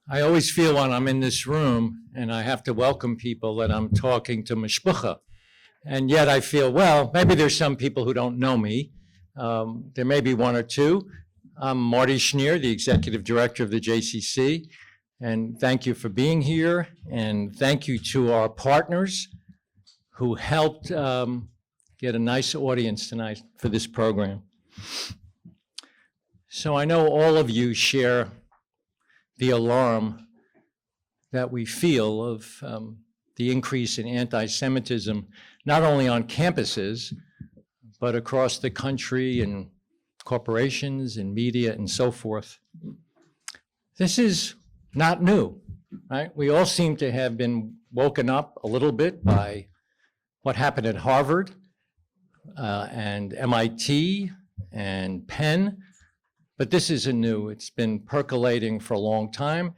I always feel when I'm in this room and I have to welcome people that I'm talking to mishpucha. And yet I feel, well, maybe there's some people who don't know me. There may be one or two. I'm Marty Schneer, the Executive Director of the JCC. And thank you for being here. And thank you to our partners who helped get a nice audience tonight for this program. So I know all of you share the alarm that we feel of the increase in anti-Semitism, not only on campuses, but across the country and corporations and media and so forth. This is not new, right? We all seem to have been woken up a little bit by what happened at Harvard and MIT and Penn. But this isn't new. It's been percolating for a long time.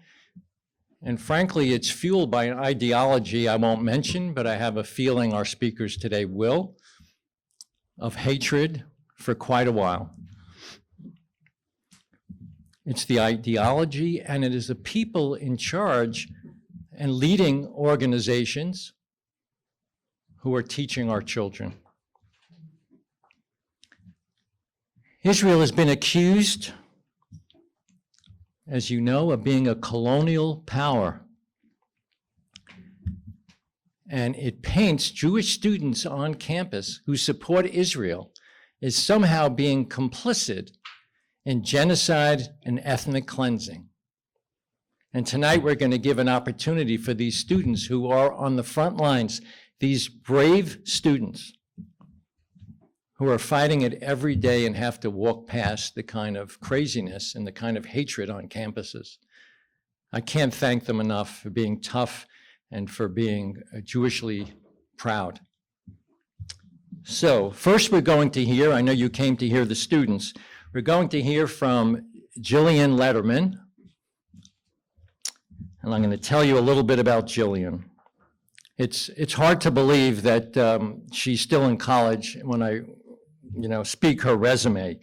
And frankly, it's fueled by an ideology I won't mention, but I have a feeling our speakers today will, of hatred for quite a while. It's the ideology, and it is the people in charge and leading organizations who are teaching our children. Israel has been accused, as you know, of being a colonial power. And it paints Jewish students on campus who support Israel as somehow being complicit in genocide and ethnic cleansing. And tonight we're going to give an opportunity for these students who are on the front lines, these brave students who are fighting it every day and have to walk past the kind of craziness and the kind of hatred on campuses. I can't thank them enough for being tough and for being Jewishly proud. So first we're going to hear, I know you came to hear the students, we're going to hear from Jillian Lederman. And I'm going to tell you a little bit about Gillian. It's hard to believe that she's still in college when I speak her resume.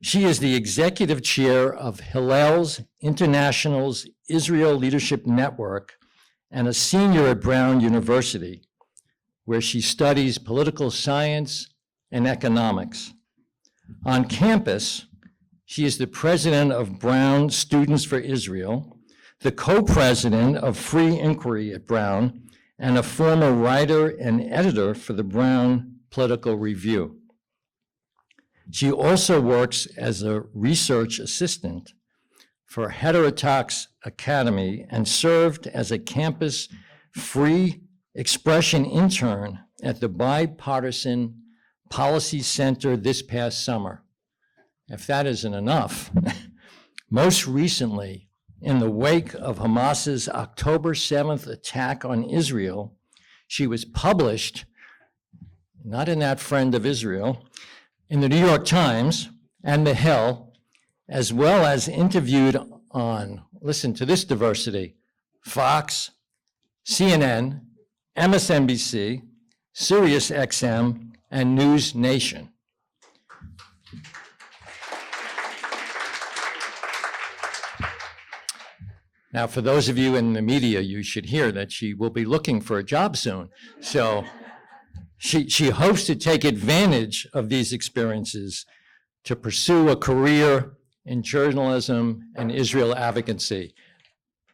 She is the executive chair of Hillel's International's Israel Leadership Network and a senior at Brown University, where she studies political science and economics. On campus, she is the president of Brown Students for Israel, the co-president of Free Inquiry at Brown, and a former writer and editor for the Brown Political Review. She also works as a research assistant for Heterodox Academy and served as a campus free expression intern at the Bipartisan Policy Center this past summer. If that isn't enough, most recently, in the wake of Hamas's October 7th attack on Israel, she was published, not in that Friend of Israel, in the New York Times and the Hill, as well as interviewed on, listen to this diversity, Fox, CNN, MSNBC, Sirius XM, and News Nation. Now, for those of you in the media, you should hear that she will be looking for a job soon. So she hopes to take advantage of these experiences to pursue a career in journalism and Israel advocacy.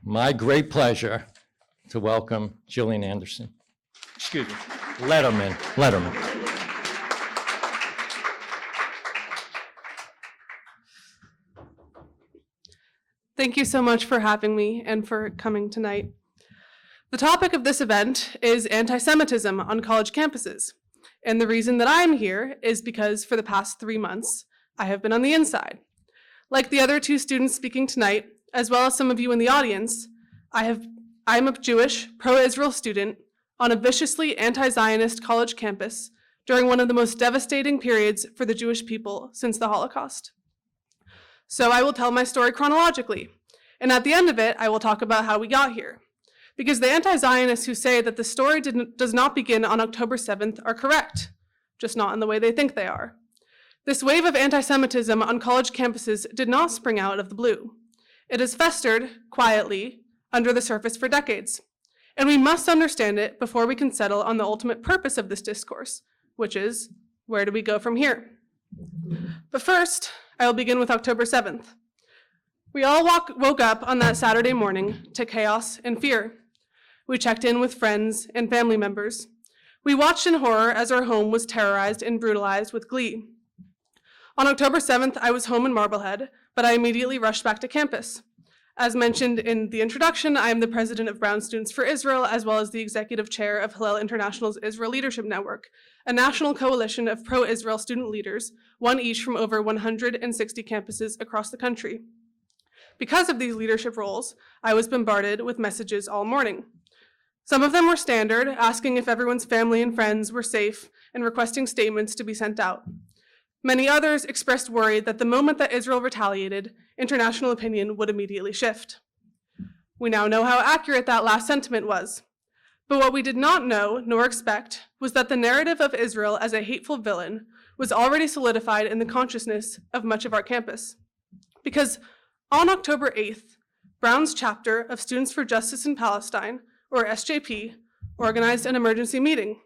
My great pleasure to welcome Gillian Anderson. Excuse me, Lederman. Thank you so much for having me and for coming tonight. The topic of this event is anti-Semitism on college campuses. And the reason that I'm here is because for the past 3 months, I have been on the inside. Like the other two students speaking tonight, as well as some of you in the audience, I'm a Jewish pro-Israel student on a viciously anti-Zionist college campus during one of the most devastating periods for the Jewish people since the Holocaust. So I will tell my story chronologically, and at the end of it, I will talk about how we got here. Because the anti-Zionists who say that the story does not begin on October 7th are correct, just not in the way they think they are. This wave of anti-Semitism on college campuses did not spring out of the blue. It has festered quietly under the surface for decades. And we must understand it before we can settle on the ultimate purpose of this discourse, which is, where do we go from here? But first, I will begin with October 7th. We all woke up on that Saturday morning to chaos and fear. We checked in with friends and family members. We watched in horror as our home was terrorized and brutalized with glee. On October 7th, I was home in Marblehead, but I immediately rushed back to campus. As mentioned in the introduction, I am the president of Brown Students for Israel, as well as the executive chair of Hillel International's Israel Leadership Network, a national coalition of pro-Israel student leaders, one each from over 160 campuses across the country. Because of these leadership roles, I was bombarded with messages all morning. Some of them were standard, asking if everyone's family and friends were safe and requesting statements to be sent out. Many others expressed worry that the moment that Israel retaliated, international opinion would immediately shift. We now know how accurate that last sentiment was. But what we did not know nor expect was that the narrative of Israel as a hateful villain was already solidified in the consciousness of much of our campus. Because on October 8th, Brown's chapter of Students for Justice in Palestine, or SJP, organized an emergency meeting.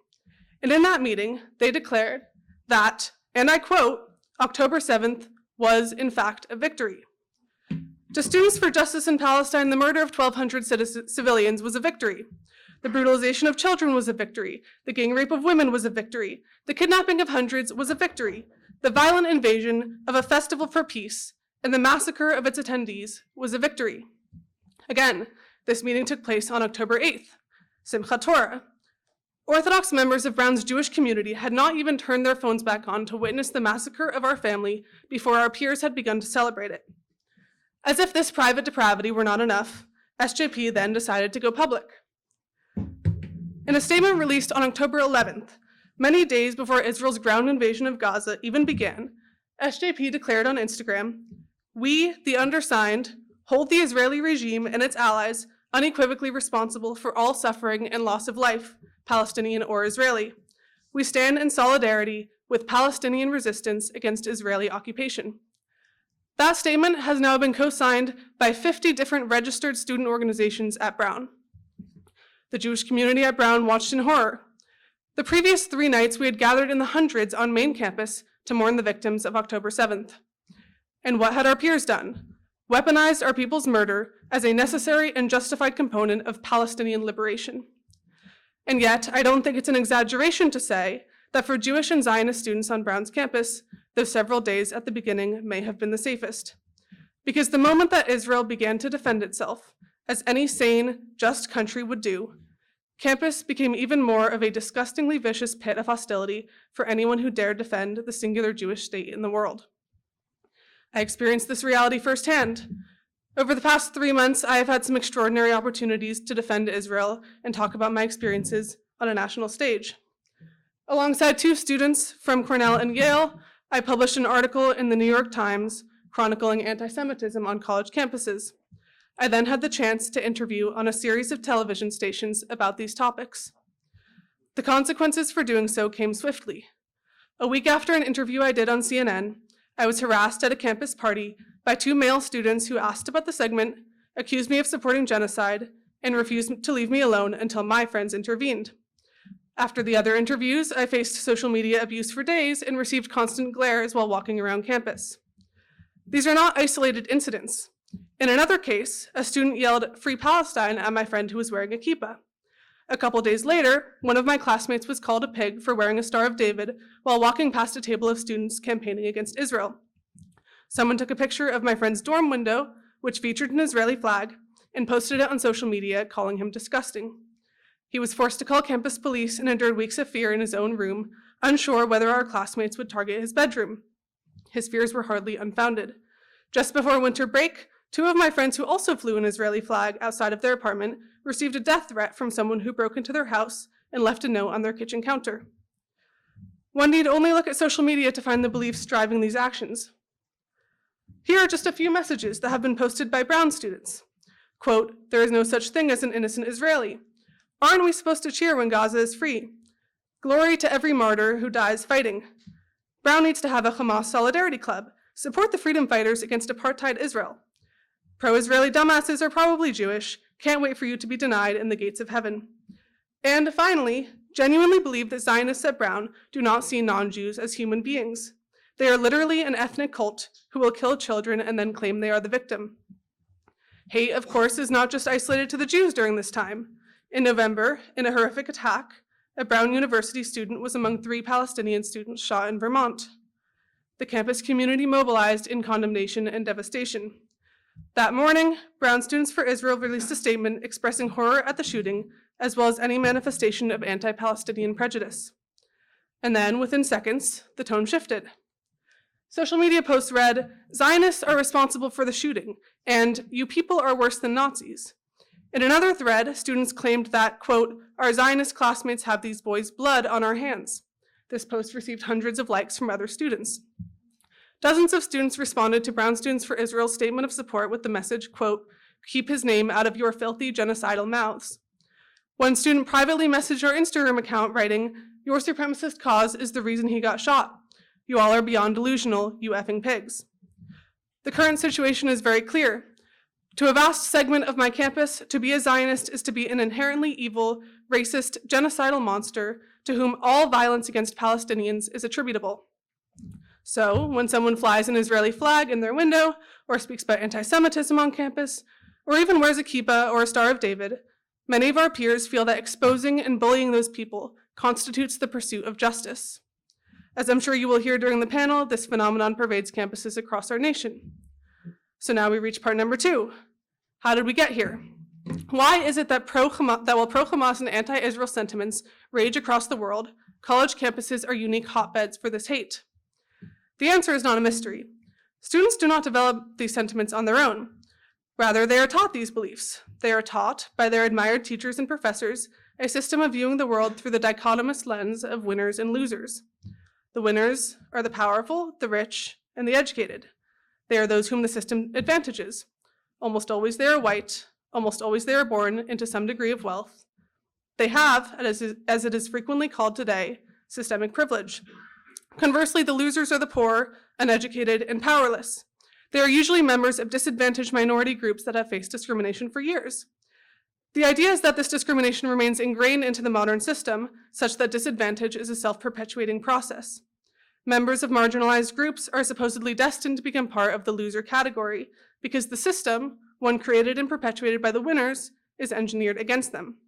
And in that meeting, they declared that, and I quote, October 7th was, in fact, a victory. To Students for Justice in Palestine, the murder of 1,200 civilians was a victory. The brutalization of children was a victory. The gang rape of women was a victory. The kidnapping of hundreds was a victory. The violent invasion of a festival for peace and the massacre of its attendees was a victory. Again, this meeting took place on October 8th, Simchat Torah. Orthodox members of Brown's Jewish community had not even turned their phones back on to witness the massacre of our family before our peers had begun to celebrate it. As if this private depravity were not enough, SJP then decided to go public. In a statement released on October 11th, many days before Israel's ground invasion of Gaza even began, SJP declared on Instagram, "We, the undersigned, hold the Israeli regime and its allies unequivocally responsible for all suffering and loss of life, Palestinian or Israeli. We stand in solidarity with Palestinian resistance against Israeli occupation." That statement has now been co-signed by 50 different registered student organizations at Brown. The Jewish community at Brown watched in horror. The previous 3 nights, we had gathered in the hundreds on main campus to mourn the victims of October 7th. And what had our peers done? Weaponized our people's murder as a necessary and justified component of Palestinian liberation. And yet, I don't think it's an exaggeration to say that for Jewish and Zionist students on Brown's campus, those several days at the beginning may have been the safest. Because the moment that Israel began to defend itself, as any sane, just country would do, campus became even more of a disgustingly vicious pit of hostility for anyone who dared defend the singular Jewish state in the world. I experienced this reality firsthand. Over the past 3 months, I have had some extraordinary opportunities to defend Israel and talk about my experiences on a national stage. Alongside 2 students from Cornell and Yale, I published an article in the New York Times chronicling anti-Semitism on college campuses. I then had the chance to interview on a series of television stations about these topics. The consequences for doing so came swiftly. A week after an interview I did on CNN, I was harassed at a campus party by 2 male students who asked about the segment, accused me of supporting genocide, and refused to leave me alone until my friends intervened. After the other interviews, I faced social media abuse for days and received constant glares while walking around campus. These are not isolated incidents. In another case, a student yelled "Free Palestine" at my friend who was wearing a kippah. A couple days later, one of my classmates was called a pig for wearing a Star of David while walking past a table of students campaigning against Israel. Someone took a picture of my friend's dorm window, which featured an Israeli flag, and posted it on social media, calling him disgusting. He was forced to call campus police and endured weeks of fear in his own room, unsure whether our classmates would target his bedroom. His fears were hardly unfounded. Just before winter break, 2 of my friends who also flew an Israeli flag outside of their apartment received a death threat from someone who broke into their house and left a note on their kitchen counter. One need only look at social media to find the beliefs driving these actions. Here are just a few messages that have been posted by Brown students. Quote, "There is no such thing as an innocent Israeli. Aren't we supposed to cheer when Gaza is free? Glory to every martyr who dies fighting. Brown needs to have a Hamas solidarity club. Support the freedom fighters against apartheid Israel. Pro-Israeli dumbasses are probably Jewish. Can't wait for you to be denied in the gates of heaven. And finally, genuinely believe that Zionists at Brown do not see non-Jews as human beings. They are literally an ethnic cult who will kill children and then claim they are the victim. Hate, of course, is not just isolated to the Jews during this time. In November, in a horrific attack, a Brown University student was among 3 Palestinian students shot in Vermont. The campus community mobilized in condemnation and devastation. That morning, Brown Students for Israel released a statement expressing horror at the shooting, as well as any manifestation of anti-Palestinian prejudice. And then, within seconds, the tone shifted. Social media posts read, "Zionists are responsible for the shooting," and "You people are worse than Nazis." In another thread, students claimed that, quote, "Our Zionist classmates have these boys' blood on our hands." This post received hundreds of likes from other students. Dozens of students responded to Brown Students for Israel's statement of support with the message, quote, "Keep his name out of your filthy genocidal mouths." One student privately messaged our Instagram account writing, "Your supremacist cause is the reason he got shot. You all are beyond delusional, you effing pigs." The current situation is very clear. To a vast segment of my campus, to be a Zionist is to be an inherently evil, racist, genocidal monster to whom all violence against Palestinians is attributable. So, when someone flies an Israeli flag in their window, or speaks about anti-Semitism on campus, or even wears a kippah or a Star of David, many of our peers feel that exposing and bullying those people constitutes the pursuit of justice. As I'm sure you will hear during the panel, this phenomenon pervades campuses across our nation. So now we reach part number 2. How did we get here? Why is it that while pro-Hamas and anti-Israel sentiments rage across the world, college campuses are unique hotbeds for this hate? The answer is not a mystery. Students do not develop these sentiments on their own. Rather, they are taught these beliefs. They are taught, by their admired teachers and professors, a system of viewing the world through the dichotomous lens of winners and losers. The winners are the powerful, the rich, and the educated. They are those whom the system advantages. Almost always they are white, almost always they are born into some degree of wealth. They have, as it is frequently called today, systemic privilege. Conversely, the losers are the poor, uneducated, and powerless. They are usually members of disadvantaged minority groups that have faced discrimination for years. The idea is that this discrimination remains ingrained into the modern system, such that disadvantage is a self-perpetuating process. Members of marginalized groups are supposedly destined to become part of the loser category, because the system, one created and perpetuated by the winners, is engineered against them.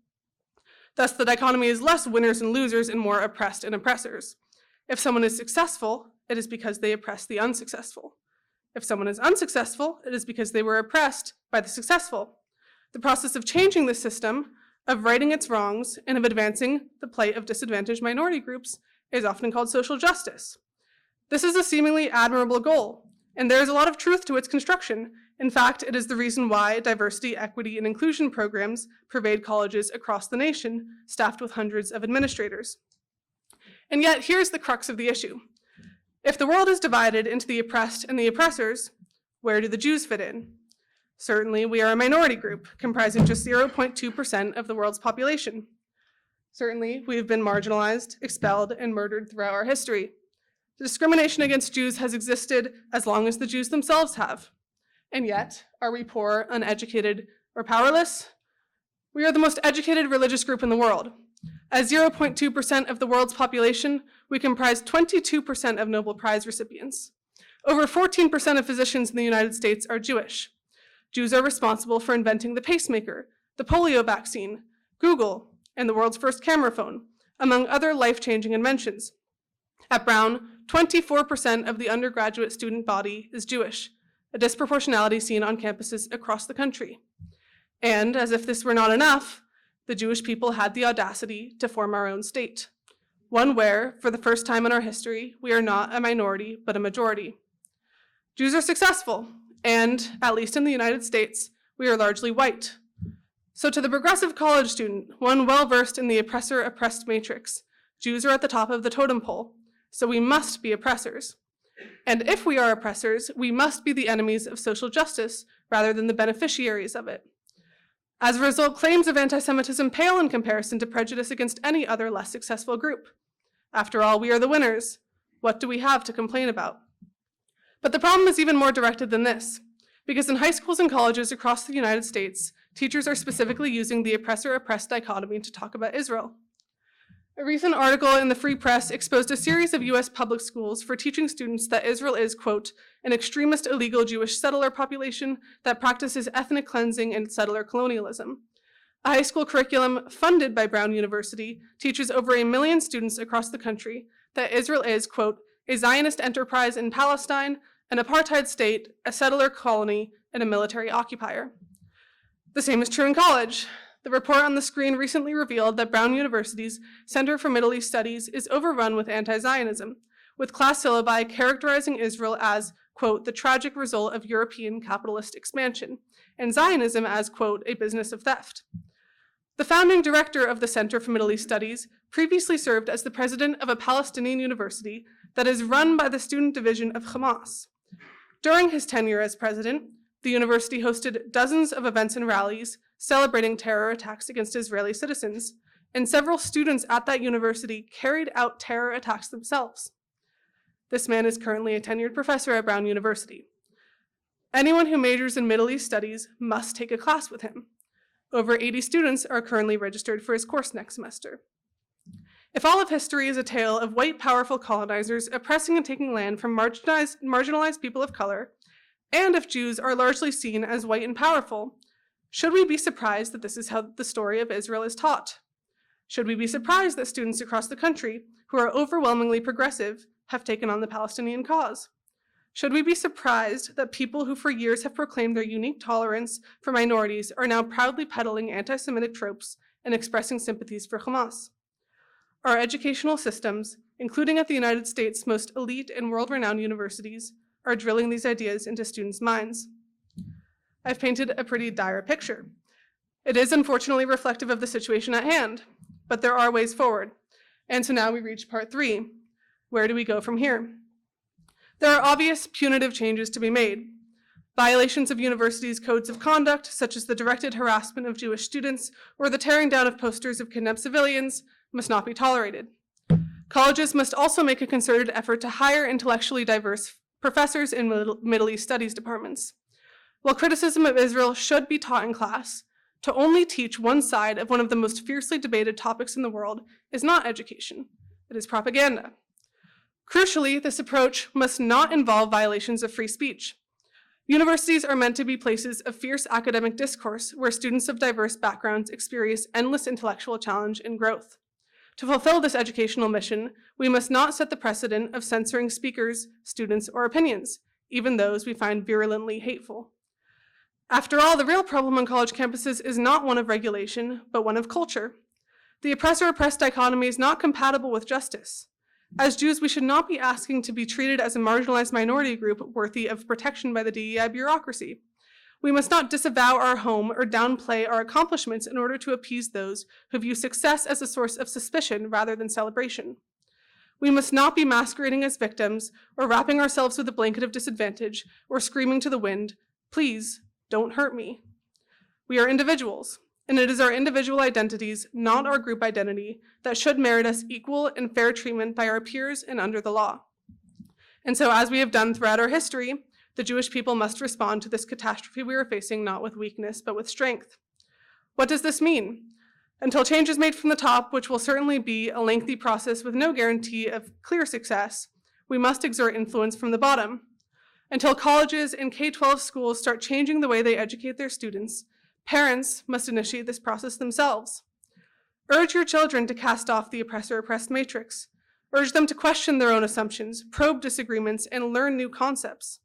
Thus, the dichotomy is less winners and losers and more oppressed and oppressors. If someone is successful, it is because they oppress the unsuccessful. If someone is unsuccessful, it is because they were oppressed by the successful. The process of changing the system, of righting its wrongs, and of advancing the plight of disadvantaged minority groups is often called social justice. This is a seemingly admirable goal, and there is a lot of truth to its construction. In fact, it is the reason why diversity, equity, and inclusion programs pervade colleges across the nation, staffed with hundreds of administrators. And yet, here's the crux of the issue. If the world is divided into the oppressed and the oppressors, where do the Jews fit in? Certainly, we are a minority group, comprising just 0.2% of the world's population. Certainly, we have been marginalized, expelled, and murdered throughout our history. The discrimination against Jews has existed as long as the Jews themselves have. And yet, are we poor, uneducated, or powerless? We are the most educated religious group in the world. As 0.2% of the world's population, we comprise 22% of Nobel Prize recipients. Over 14% of physicians in the United States are Jewish. Jews are responsible for inventing the pacemaker, the polio vaccine, Google, and the world's first camera phone, among other life-changing inventions. At Brown, 24% of the undergraduate student body is Jewish, a disproportionality seen on campuses across the country. And as if this were not enough, the Jewish people had the audacity to form our own state, one where, for the first time in our history, we are not a minority, but a majority. Jews are successful, and, at least in the United States, we are largely white. So to the progressive college student, one well-versed in the oppressor-oppressed matrix, Jews are at the top of the totem pole, so we must be oppressors. And if we are oppressors, we must be the enemies of social justice rather than the beneficiaries of it. As a result, claims of anti-Semitism pale in comparison to prejudice against any other less successful group. After all, we are the winners. What do we have to complain about? But the problem is even more directed than this, because in high schools and colleges across the United States, teachers are specifically using the oppressor-oppressed dichotomy to talk about Israel. A recent article in the Free Press exposed a series of US public schools for teaching students that Israel is, quote, an extremist illegal Jewish settler population that practices ethnic cleansing and settler colonialism. A high school curriculum funded by Brown University teaches over 1 million students across the country that Israel is, quote, a Zionist enterprise in Palestine, an apartheid state, a settler colony, and a military occupier. The same is true in college. The report on the screen recently revealed that Brown University's Center for Middle East Studies is overrun with anti-Zionism, with class syllabi characterizing Israel as, quote, the tragic result of European capitalist expansion, and Zionism as, quote, a business of theft. The founding director of the Center for Middle East Studies previously served as the president of a Palestinian university that is run by the student division of Hamas. During his tenure as president, the university hosted dozens of events and rallies celebrating terror attacks against Israeli citizens, and several students at that university carried out terror attacks themselves. This man is currently a tenured professor at Brown University. Anyone who majors in Middle East studies must take a class with him. Over 80 students are currently registered for his course next semester. If all of history is a tale of white, powerful colonizers oppressing and taking land from marginalized people of color, and if Jews are largely seen as white and powerful, should we be surprised that this is how the story of Israel is taught? Should we be surprised that students across the country who are overwhelmingly progressive have taken on the Palestinian cause? Should we be surprised that people who for years have proclaimed their unique tolerance for minorities are now proudly peddling anti-Semitic tropes and expressing sympathies for Hamas? Our educational systems, including at the United States' most elite and world-renowned universities, are drilling these ideas into students' minds. I've painted a pretty dire picture. It is unfortunately reflective of the situation at hand, but there are ways forward. And so now we reach part 3. Where do we go from here? There are obvious punitive changes to be made. Violations of universities' codes of conduct, such as the directed harassment of Jewish students or the tearing down of posters of kidnapped civilians, must not be tolerated. Colleges must also make a concerted effort to hire intellectually diverse professors in Middle East studies departments. While criticism of Israel should be taught in class, to only teach one side of one of the most fiercely debated topics in the world is not education, it is propaganda. Crucially, this approach must not involve violations of free speech. Universities are meant to be places of fierce academic discourse where students of diverse backgrounds experience endless intellectual challenge and growth. To fulfill this educational mission, we must not set the precedent of censoring speakers, students, or opinions, even those we find virulently hateful. After all, the real problem on college campuses is not one of regulation, but one of culture. The oppressor-oppressed dichotomy is not compatible with justice. As Jews, we should not be asking to be treated as a marginalized minority group worthy of protection by the DEI bureaucracy. We must not disavow our home or downplay our accomplishments in order to appease those who view success as a source of suspicion rather than celebration. We must not be masquerading as victims or wrapping ourselves with a blanket of disadvantage or screaming to the wind, please, don't hurt me. We are individuals, and it is our individual identities, not our group identity, that should merit us equal and fair treatment by our peers and under the law. And so, as we have done throughout our history, the Jewish people must respond to this catastrophe we are facing not with weakness, but with strength. What does this mean? Until change is made from the top, which will certainly be a lengthy process with no guarantee of clear success, we must exert influence from the bottom. Until colleges and K-12 schools start changing the way they educate their students, parents must initiate this process themselves. Urge your children to cast off the oppressor-oppressed matrix. Urge them to question their own assumptions, probe disagreements, and learn new concepts.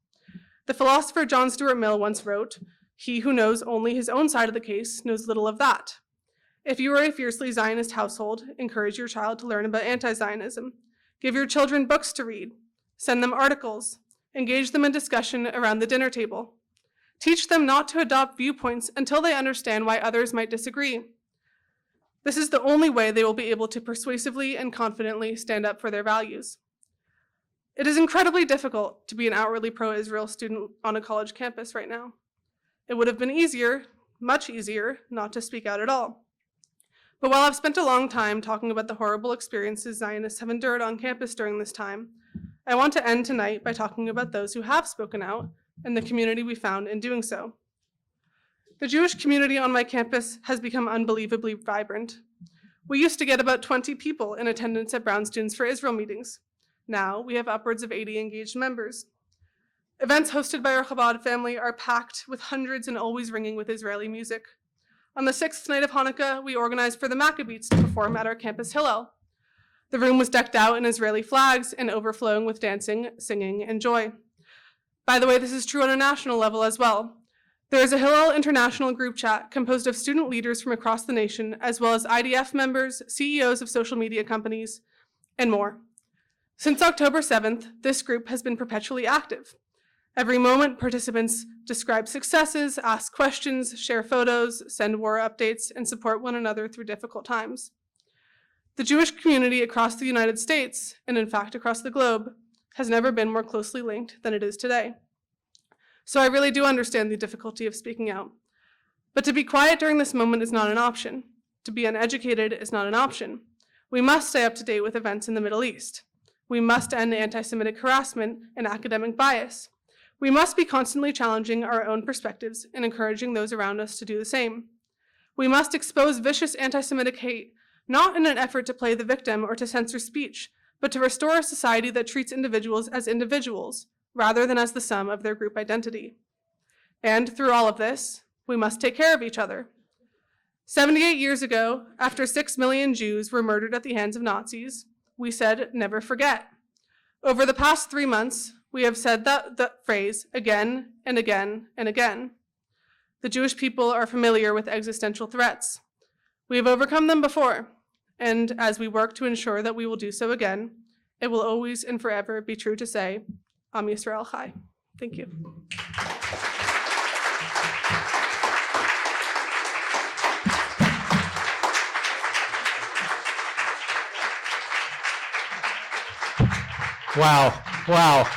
The philosopher John Stuart Mill once wrote, "He who knows only his own side of the case knows little of that." If you are a fiercely Zionist household, encourage your child to learn about anti-Zionism. Give your children books to read. Send them articles. Engage them in discussion around the dinner table. Teach them not to adopt viewpoints until they understand why others might disagree. This is the only way they will be able to persuasively and confidently stand up for their values. It is incredibly difficult to be an outwardly pro-Israel student on a college campus right now. It would have been easier, much easier, not to speak out at all. But while I've spent a long time talking about the horrible experiences Zionists have endured on campus during this time, I want to end tonight by talking about those who have spoken out and the community we found in doing so. The Jewish community on my campus has become unbelievably vibrant. We used to get about 20 people in attendance at Brown Students for Israel meetings. Now we have upwards of 80 engaged members. Events hosted by our Chabad family are packed with hundreds and always ringing with Israeli music. On the 6th night of Hanukkah, we organized for the Maccabees to perform at our campus Hillel. The room was decked out in Israeli flags and overflowing with dancing, singing, and joy. By the way, this is true on a national level as well. There is a Hillel International group chat composed of student leaders from across the nation, as well as IDF members, CEOs of social media companies, and more. Since October 7th, this group has been perpetually active. Every moment, participants describe successes, ask questions, share photos, send war updates, and support one another through difficult times. The Jewish community across the United States, and in fact across the globe, has never been more closely linked than it is today. So I really do understand the difficulty of speaking out. But to be quiet during this moment is not an option. To be uneducated is not an option. We must stay up to date with events in the Middle East. We must end anti-Semitic harassment and academic bias. We must be constantly challenging our own perspectives and encouraging those around us to do the same. We must expose vicious anti-Semitic hate, not in an effort to play the victim or to censor speech, but to restore a society that treats individuals as individuals, rather than as the sum of their group identity. And through all of this, we must take care of each other. 78 years ago, after 6 million Jews were murdered at the hands of Nazis, we said, never forget. Over the past 3 months, we have said that phrase again and again and again. The Jewish people are familiar with existential threats. We have overcome them before, and as we work to ensure that we will do so again, it will always and forever be true to say, Am Yisrael Chai. Thank you. Wow, wow.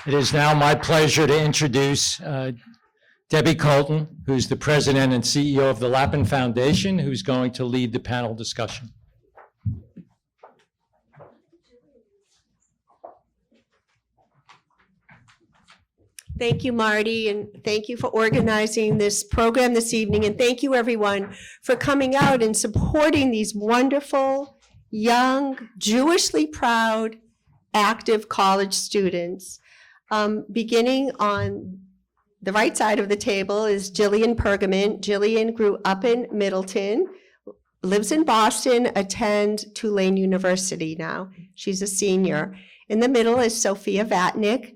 It is now my pleasure to introduce Debbie Colton, who's the president and CEO of the Lapin Foundation, who's going to lead the panel discussion. Thank you, Marty, and thank you for organizing this program this evening, and thank you, everyone, for coming out and supporting these wonderful, young, Jewishly proud, active college students. Beginning on the right side of the table is Jillian Pergament. Gillian grew up in Middleton, lives in Boston, attends Tulane University now. She's a senior. In the middle is Sofia Vatnik,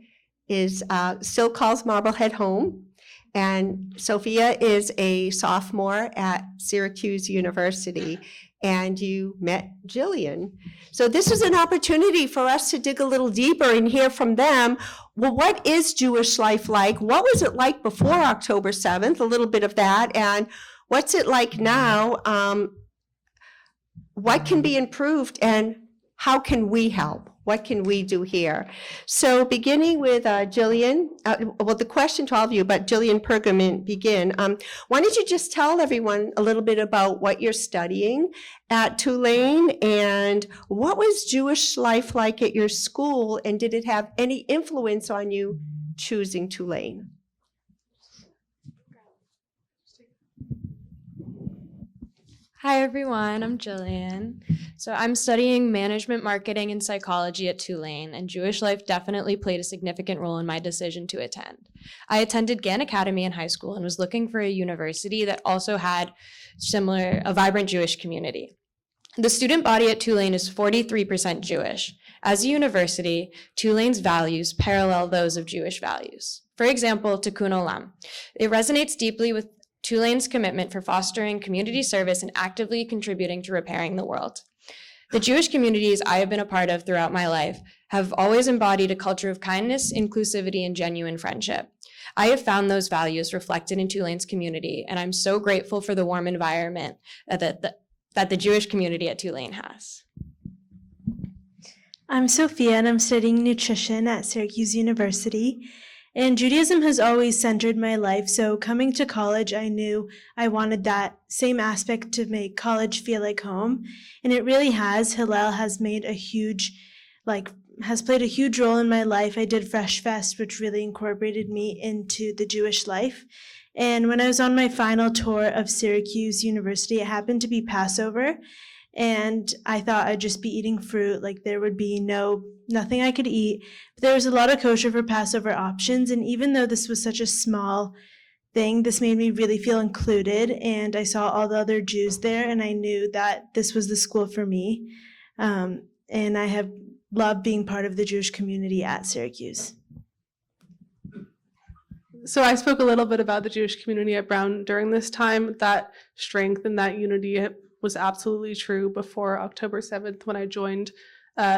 still calls Marblehead home. And Sofia is a sophomore at Syracuse University. And you met Gillian. So this is an opportunity for us to dig a little deeper and hear from them. Well, what is Jewish life like? What was it like before October 7th? A little bit of that. And what's it like now? What can be improved and how can we help? What can we do here? So beginning with Gillian, well, the question to all of you, but Jillian Pergament begin. Why don't you just tell everyone a little bit about what you're studying at Tulane and what was Jewish life like at your school, and did it have any influence on you choosing Tulane? Hi everyone, I'm Gillian. So I'm studying management, marketing, and psychology at Tulane, and Jewish life definitely played a significant role in my decision to attend. I attended Gann Academy in high school and was looking for a university that also had a vibrant Jewish community. The student body at Tulane is 43% Jewish. As a university, Tulane's values parallel those of Jewish values. For example, Tikkun Olam. It resonates deeply with Tulane's commitment for fostering community service and actively contributing to repairing the world. The Jewish communities I have been a part of throughout my life have always embodied a culture of kindness, inclusivity, and genuine friendship. I have found those values reflected in Tulane's community, and I'm so grateful for the warm environment that the Jewish community at Tulane has. I'm Sofia, and I'm studying nutrition at Syracuse University. And Judaism has always centered my life, so coming to college, I knew I wanted that same aspect to make college feel like home, and it really has. Hillel has made a huge has played a huge role in my life. I did Fresh Fest, which really incorporated me into the Jewish life. And when I was on my final tour of Syracuse University, it happened to be Passover. And I thought I'd just be eating fruit, like there would be nothing I could eat. But there was a lot of kosher for Passover options. And even though this was such a small thing, this made me really feel included. And I saw all the other Jews there, and I knew that this was the school for me. And I have loved being part of the Jewish community at Syracuse. So I spoke a little bit about the Jewish community at Brown during this time. That strength and that unity was absolutely true before October 7th when I joined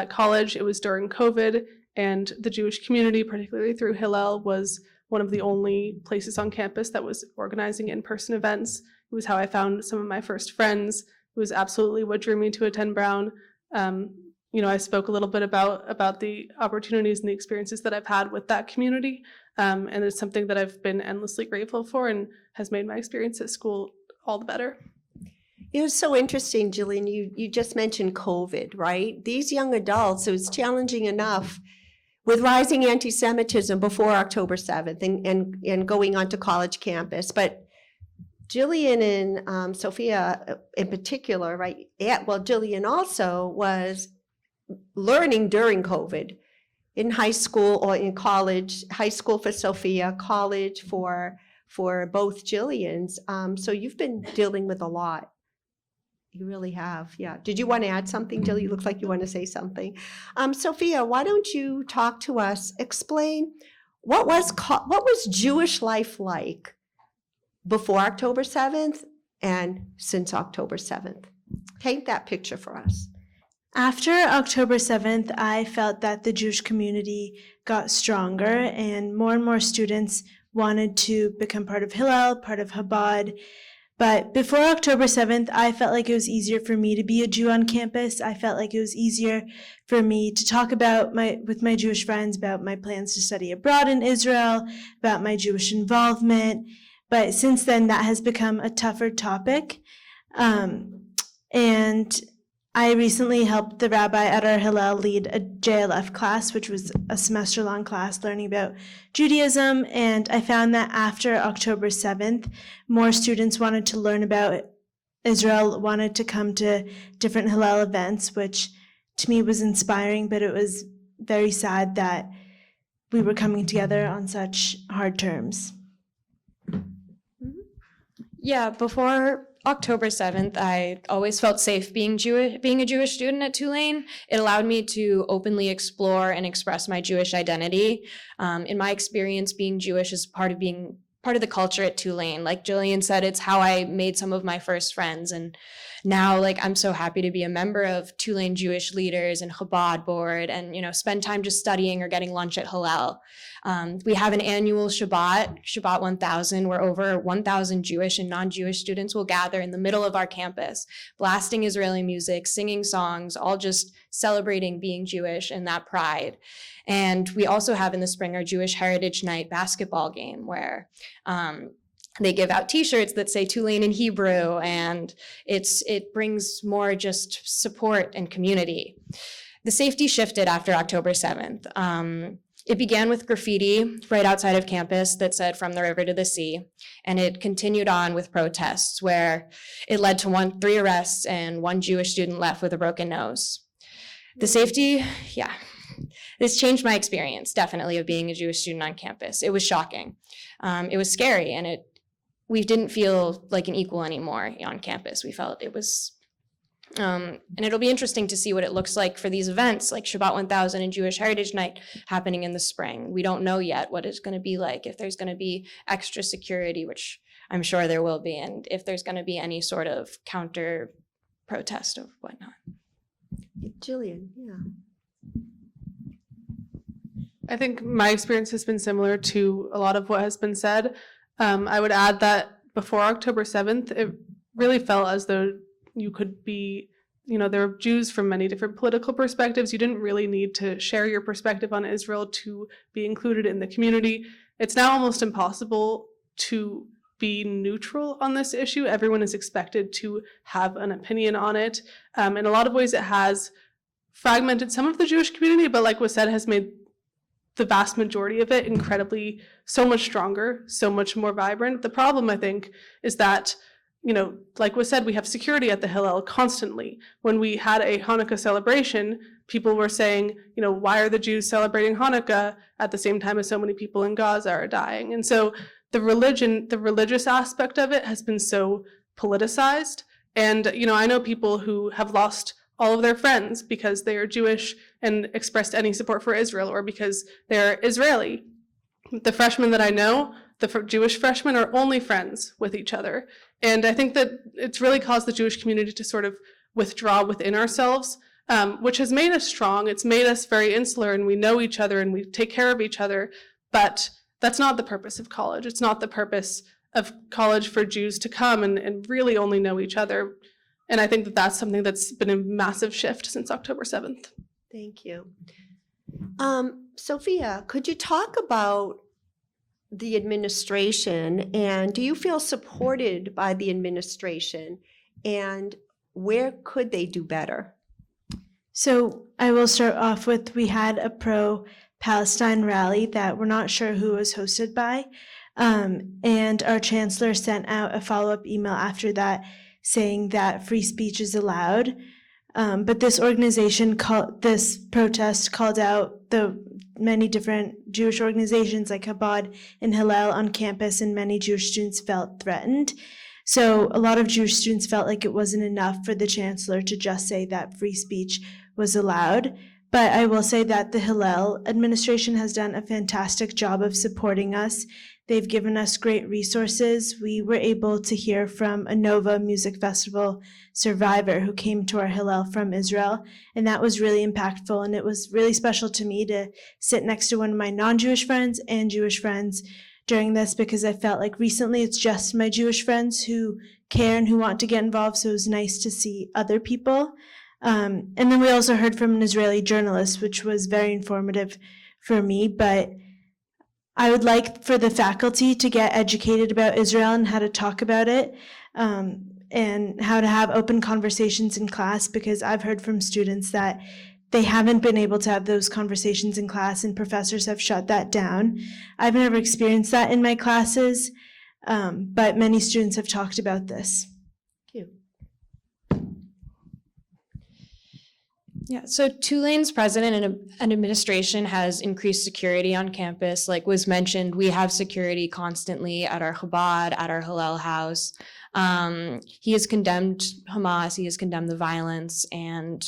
college. It was during COVID, and the Jewish community, particularly through Hillel, was one of the only places on campus that was organizing in-person events. It was how I found some of my first friends. It was absolutely what drew me to attend Brown. I spoke a little bit about the opportunities and the experiences that I've had with that community. And it's something that I've been endlessly grateful for and has made my experience at school all the better. It was so interesting, Gillian, you just mentioned COVID, right? These young adults, it was challenging enough with rising anti-Semitism before October 7th and going onto college campus. But Gillian and Sofia in particular, right? Gillian also was learning during COVID in high school or in college, high school for Sofia, college for both Gillians. So you've been dealing with a lot. You really have, yeah. Did you want to add something, Jill? You look like you want to say something. Sofia, why don't you talk to us? Explain what was Jewish life like before October 7th and since October 7th? Paint that picture for us. After October 7th, I felt that the Jewish community got stronger and more students wanted to become part of Hillel, part of Chabad. But before October 7th, I felt like it was easier for me to be a Jew on campus. I felt like it was easier for me to talk with my Jewish friends about my plans to study abroad in Israel, about my Jewish involvement. But since then, that has become a tougher topic. And I recently helped the rabbi at our Hillel lead a JLF class, which was a semester-long class learning about Judaism, and I found that after October 7th, more students wanted to learn about Israel, wanted to come to different Hillel events, which to me was inspiring, but it was very sad that we were coming together on such hard terms. Yeah, before October 7th, I always felt safe being a Jewish student at Tulane. It allowed me to openly explore and express my Jewish identity. In my experience, being Jewish is part of the culture at Tulane. Like Gillian said, it's how I made some of my first friends. And now, I'm so happy to be a member of Tulane Jewish Leaders and Chabad Board and, spend time just studying or getting lunch at Hillel. We have an annual Shabbat 1000, where over 1,000 Jewish and non-Jewish students will gather in the middle of our campus, blasting Israeli music, singing songs, all just celebrating being Jewish and that pride. And we also have in the spring our Jewish Heritage Night basketball game, where they give out T-shirts that say Tulane in Hebrew, and it brings more just support and community. The safety shifted after October 7th. It began with graffiti right outside of campus that said "From the River to the Sea," and it continued on with protests where it led to 3 arrests and 1 Jewish student left with a broken nose. The safety, this changed my experience, definitely, of being a Jewish student on campus. It was shocking. It was scary, and we didn't feel like an equal anymore on campus. We felt it was, and it'll be interesting to see what it looks like for these events like Shabbat 1000 and Jewish Heritage Night happening in the spring. We don't know yet what it's going to be like, if there's going to be extra security, which I'm sure there will be, and if there's going to be any sort of counter protest or whatnot. Gillian, yeah. I think my experience has been similar to a lot of what has been said. I would add that before October 7th, it really felt as though you could be, there were Jews from many different political perspectives. You didn't really need to share your perspective on Israel to be included in the community. It's now almost impossible to be neutral on this issue. Everyone is expected to have an opinion on it. In a lot of ways, it has fragmented some of the Jewish community, but like was said, has made the vast majority of it incredibly so much stronger, so much more vibrant. The problem, I think, is that, like was said, we have security at the Hillel constantly. When we had a Hanukkah celebration, people were saying, why are the Jews celebrating Hanukkah at the same time as so many people in Gaza are dying? And so the religious aspect of it has been so politicized. And, I know people who have lost all of their friends because they are Jewish and expressed any support for Israel, or because they're Israeli. The freshmen that I know, the Jewish freshmen, are only friends with each other. And I think that it's really caused the Jewish community to sort of withdraw within ourselves, which has made us strong. It's made us very insular, and we know each other and we take care of each other. But that's not the purpose of college. It's not the purpose of college for Jews to come and really only know each other. And I think that that's something that's been a massive shift since October 7th. Thank you. Sofia, could you talk about the administration, and do you feel supported by the administration, and where could they do better? So I will start off with, we had a pro-Palestine rally that we're not sure who was hosted by, and our chancellor sent out a follow-up email after that saying that free speech is allowed. But this this protest called out the many different Jewish organizations like Chabad and Hillel on campus, and many Jewish students felt threatened. So a lot of Jewish students felt like it wasn't enough for the chancellor to just say that free speech was allowed. But I will say that the Hillel administration has done a fantastic job of supporting us. They've given us great resources. We were able to hear from a Nova Music Festival survivor who came to our Hillel from Israel, and that was really impactful. And it was really special to me to sit next to one of my non-Jewish friends and Jewish friends during this, because I felt like recently it's just my Jewish friends who care and who want to get involved, so it was nice to see other people. And then we also heard from an Israeli journalist, which was very informative for me. But I would like for the faculty to get educated about Israel and how to talk about it, and how to have open conversations in class, because I've heard from students that they haven't been able to have those conversations in class, and professors have shut that down. I've never experienced that in my classes, but many students have talked about this. Thank you. Yeah, so Tulane's president and administration has increased security on campus. Like was mentioned, we have security constantly at our Chabad, at our Hillel house. He has condemned Hamas, he has condemned the violence, and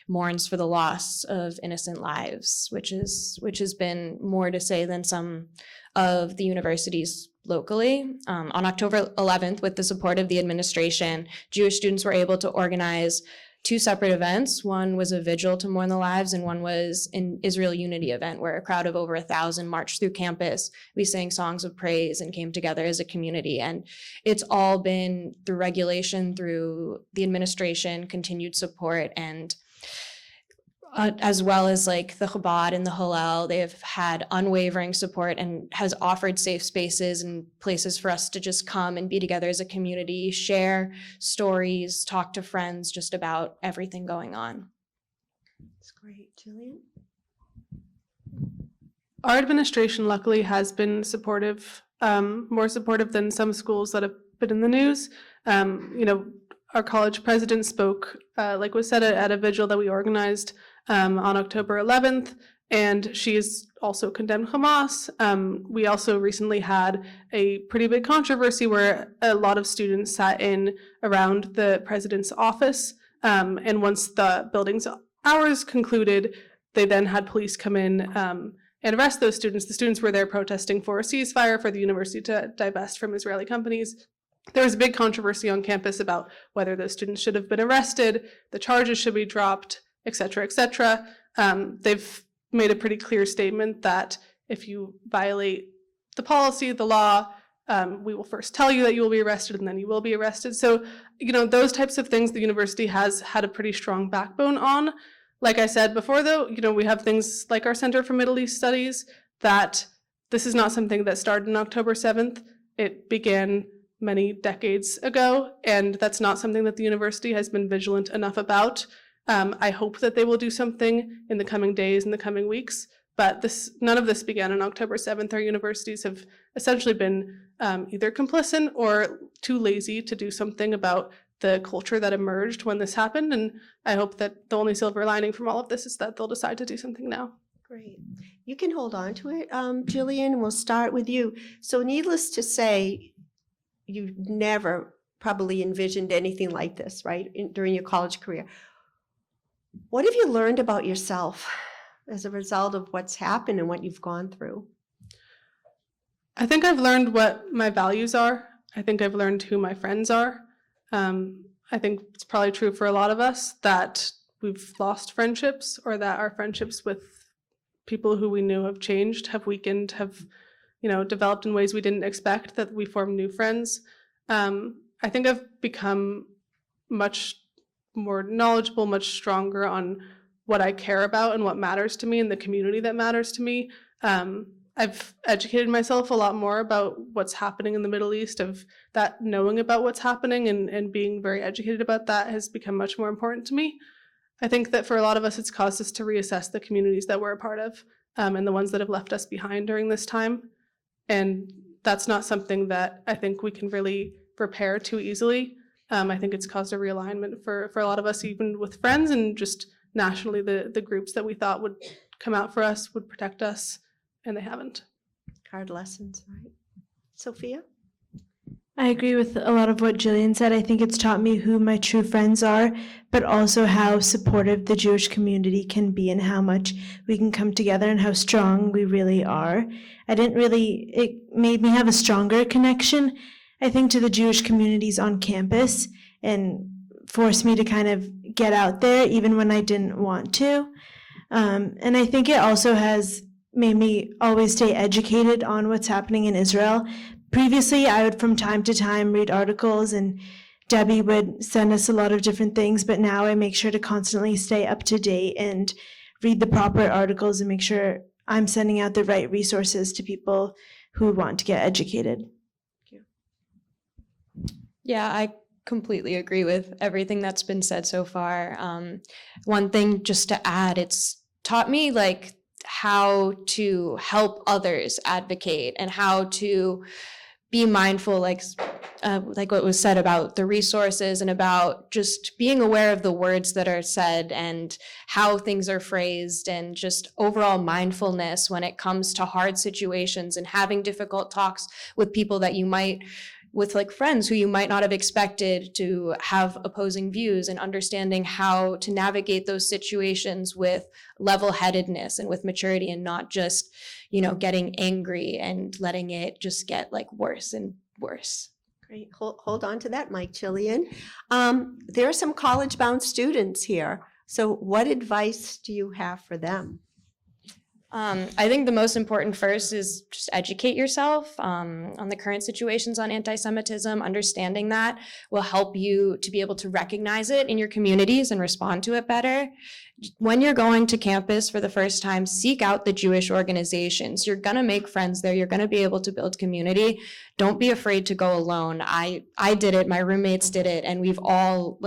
mourns for the loss of innocent lives, which has been more to say than some of the universities locally. On October 11th, with the support of the administration, Jewish students were able to organize 2 separate events. One was a vigil to mourn the lives, and one was an Israel Unity event where a crowd of over 1,000 marched through campus. We sang songs of praise and came together as a community. And it's all been through regulation, through the administration, continued support, and as well as like the Chabad and the Hillel, they have had unwavering support and has offered safe spaces and places for us to just come and be together as a community, share stories, talk to friends just about everything going on. That's great. Gillian? Our administration luckily has been supportive, more supportive than some schools that have been in the news. Our college president spoke, like was said, at a vigil that we organized on October 11th, and she has also condemned Hamas. We also recently had a pretty big controversy where a lot of students sat in around the president's office, and once the building's hours concluded, they then had police come in and arrest those students. The students were there protesting for a ceasefire, for the university to divest from Israeli companies. There was a big controversy on campus about whether those students should have been arrested, the charges should be dropped, et cetera, et cetera. They've made a pretty clear statement that if you violate the policy, the law, we will first tell you that you will be arrested, and then you will be arrested. So, those types of things the university has had a pretty strong backbone on. Like I said before, though, we have things like our Center for Middle East Studies, that this is not something that started on October 7th. It began many decades ago, and that's not something that the university has been vigilant enough about. I hope that they will do something in the coming days, in the coming weeks, but none of this began on October 7th. Our universities have essentially been either complicit or too lazy to do something about the culture that emerged when this happened, and I hope that the only silver lining from all of this is that they'll decide to do something now. Great. You can hold on to it, Jillian, and we'll start with you. So needless to say, you never probably envisioned anything like this, right, during your college career. What have you learned about yourself as a result of what's happened and what you've gone through? I think I've learned what my values are. I think I've learned who my friends are. I think it's probably true for a lot of us that we've lost friendships, or that our friendships with people who we knew have changed, have weakened, have, developed in ways we didn't expect, that we formed new friends. I think I've become much more knowledgeable, much stronger on what I care about and what matters to me and the community that matters to me. I've educated myself a lot more about what's happening in the Middle East, of that knowing about what's happening and being very educated about that has become much more important to me. I think that for a lot of us, it's caused us to reassess the communities that we're a part of and the ones that have left us behind during this time. And that's not something that I think we can really repair too easily. I think it's caused a realignment for a lot of us, even with friends and just nationally, the groups that we thought would come out for us, would protect us, and they haven't. Hard lessons, right? Sofia? I agree with a lot of what Jillian said. I think it's taught me who my true friends are, but also how supportive the Jewish community can be and how much we can come together and how strong we really are. It made me have a stronger connection, I think, to the Jewish communities on campus and forced me to kind of get out there even when I didn't want to. And I think it also has made me always stay educated on what's happening in Israel. Previously, I would from time to time read articles and Debbie would send us a lot of different things, but now I make sure to constantly stay up to date and read the proper articles and make sure I'm sending out the right resources to people who want to get educated. Yeah, I completely agree with everything that's been said so far. One thing just to add, it's taught me how to help others advocate and how to be mindful, like what was said about the resources and about just being aware of the words that are said and how things are phrased, and just overall mindfulness when it comes to hard situations and having difficult talks with people that you might, with friends who you might not have expected to have opposing views, and understanding how to navigate those situations with level-headedness and with maturity, and not just, getting angry and letting it just get worse and worse. Great. Hold on to that, Mike, Jillian. There are some college-bound students here. So what advice do you have for them? I think the most important first is just educate yourself on the current situations on anti-Semitism. Understanding that will help you to be able to recognize it in your communities and respond to it better. When you're going to campus for the first time, seek out the Jewish organizations. You're going to make friends there. You're going to be able to build community. Don't be afraid to go alone. I did it. My roommates did it. And we've all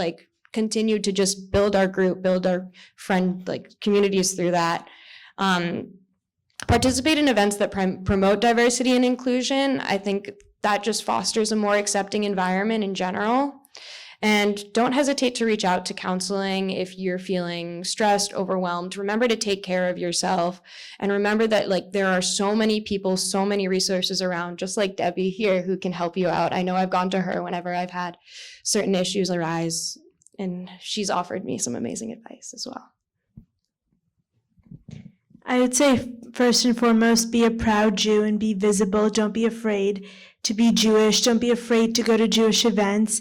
continued to just build our group, build our friend communities through that. Participate in events that promote diversity and inclusion. I think that just fosters a more accepting environment in general. And don't hesitate to reach out to counseling if you're feeling stressed, overwhelmed. Remember to take care of yourself, and remember that there are so many people, so many resources around, just like Debbie here, who can help you out. I know I've gone to her whenever I've had certain issues arise, and she's offered me some amazing advice as well. I would say first and foremost, be a proud Jew and be visible. Don't be afraid to be Jewish. Don't be afraid to go to Jewish events.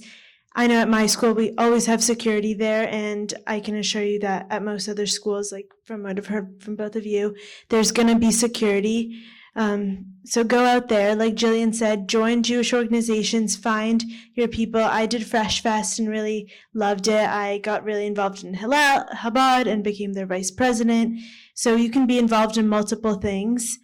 I know at my school, we always have security there, and I can assure you that at most other schools, from what I've heard from both of you, there's going to be security. So go out there, like Gillian said, join Jewish organizations, find your people. I did Fresh Fest and really loved it. I got really involved in Hillel, Chabad, and became their vice president. So you can be involved in multiple things.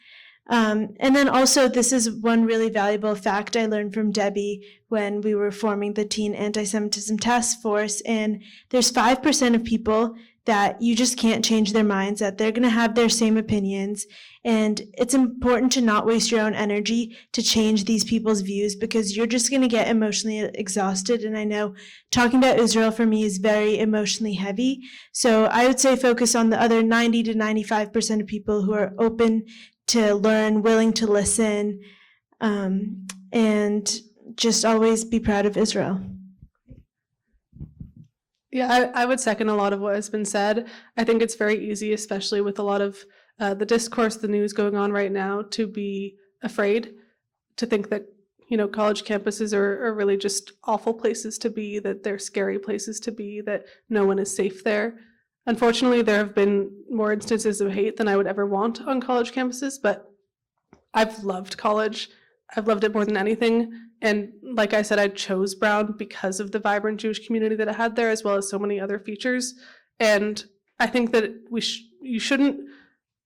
And then also, this is one really valuable fact I learned from Debbie when we were forming the Teen Anti-Semitism Task Force. And there's 5% of people that you just can't change their minds, that they're going to have their same opinions. And it's important to not waste your own energy to change these people's views, because you're just going to get emotionally exhausted. And I know talking about Israel for me is very emotionally heavy. So I would say focus on the other 90 to 95% of people who are open to learn, willing to listen, and just always be proud of Israel. Yeah, I would second a lot of what has been said. I think it's very easy, especially with a lot of the discourse, the news going on right now, to be afraid, to think that, college campuses are really just awful places to be, that they're scary places to be, that no one is safe there. Unfortunately, there have been more instances of hate than I would ever want on college campuses, but I've loved college. I've loved it more than anything. And like I said, I chose Brown because of the vibrant Jewish community that it had there, as well as so many other features. And I think that you shouldn't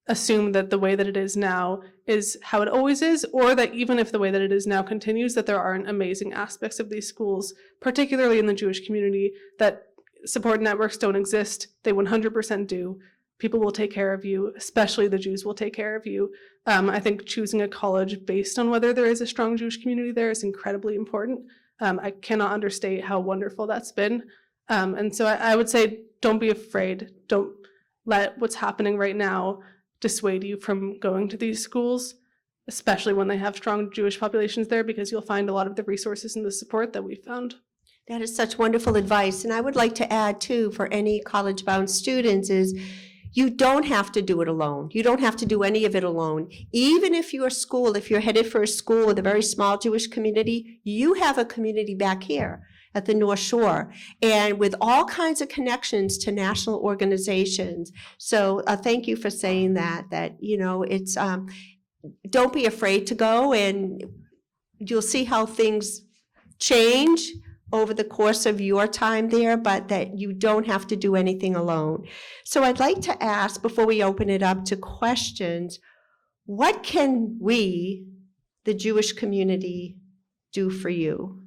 assume that the way that it is now is how it always is, or that even if the way that it is now continues, that there aren't amazing aspects of these schools, particularly in the Jewish community, that support networks don't exist. They 100% do. People will take care of you, especially the Jews will take care of you. I think choosing a college based on whether there is a strong Jewish community there is incredibly important. I cannot understate how wonderful that's been. And so I would say, don't be afraid. Don't let what's happening right now dissuade you from going to these schools, especially when they have strong Jewish populations there, because you'll find a lot of the resources and the support that we found. That is such wonderful advice. And I would like to add, too, for any college-bound students is you don't have to do it alone. You don't have to do any of it alone. Even if you're headed for a school with a very small Jewish community, you have a community back here at the North Shore, and with all kinds of connections to national organizations. So thank you for saying that it's, don't be afraid to go, and you'll see how things change over the course of your time there, but that you don't have to do anything alone. So I'd like to ask, before we open it up to questions, what can we, the Jewish community, do for you?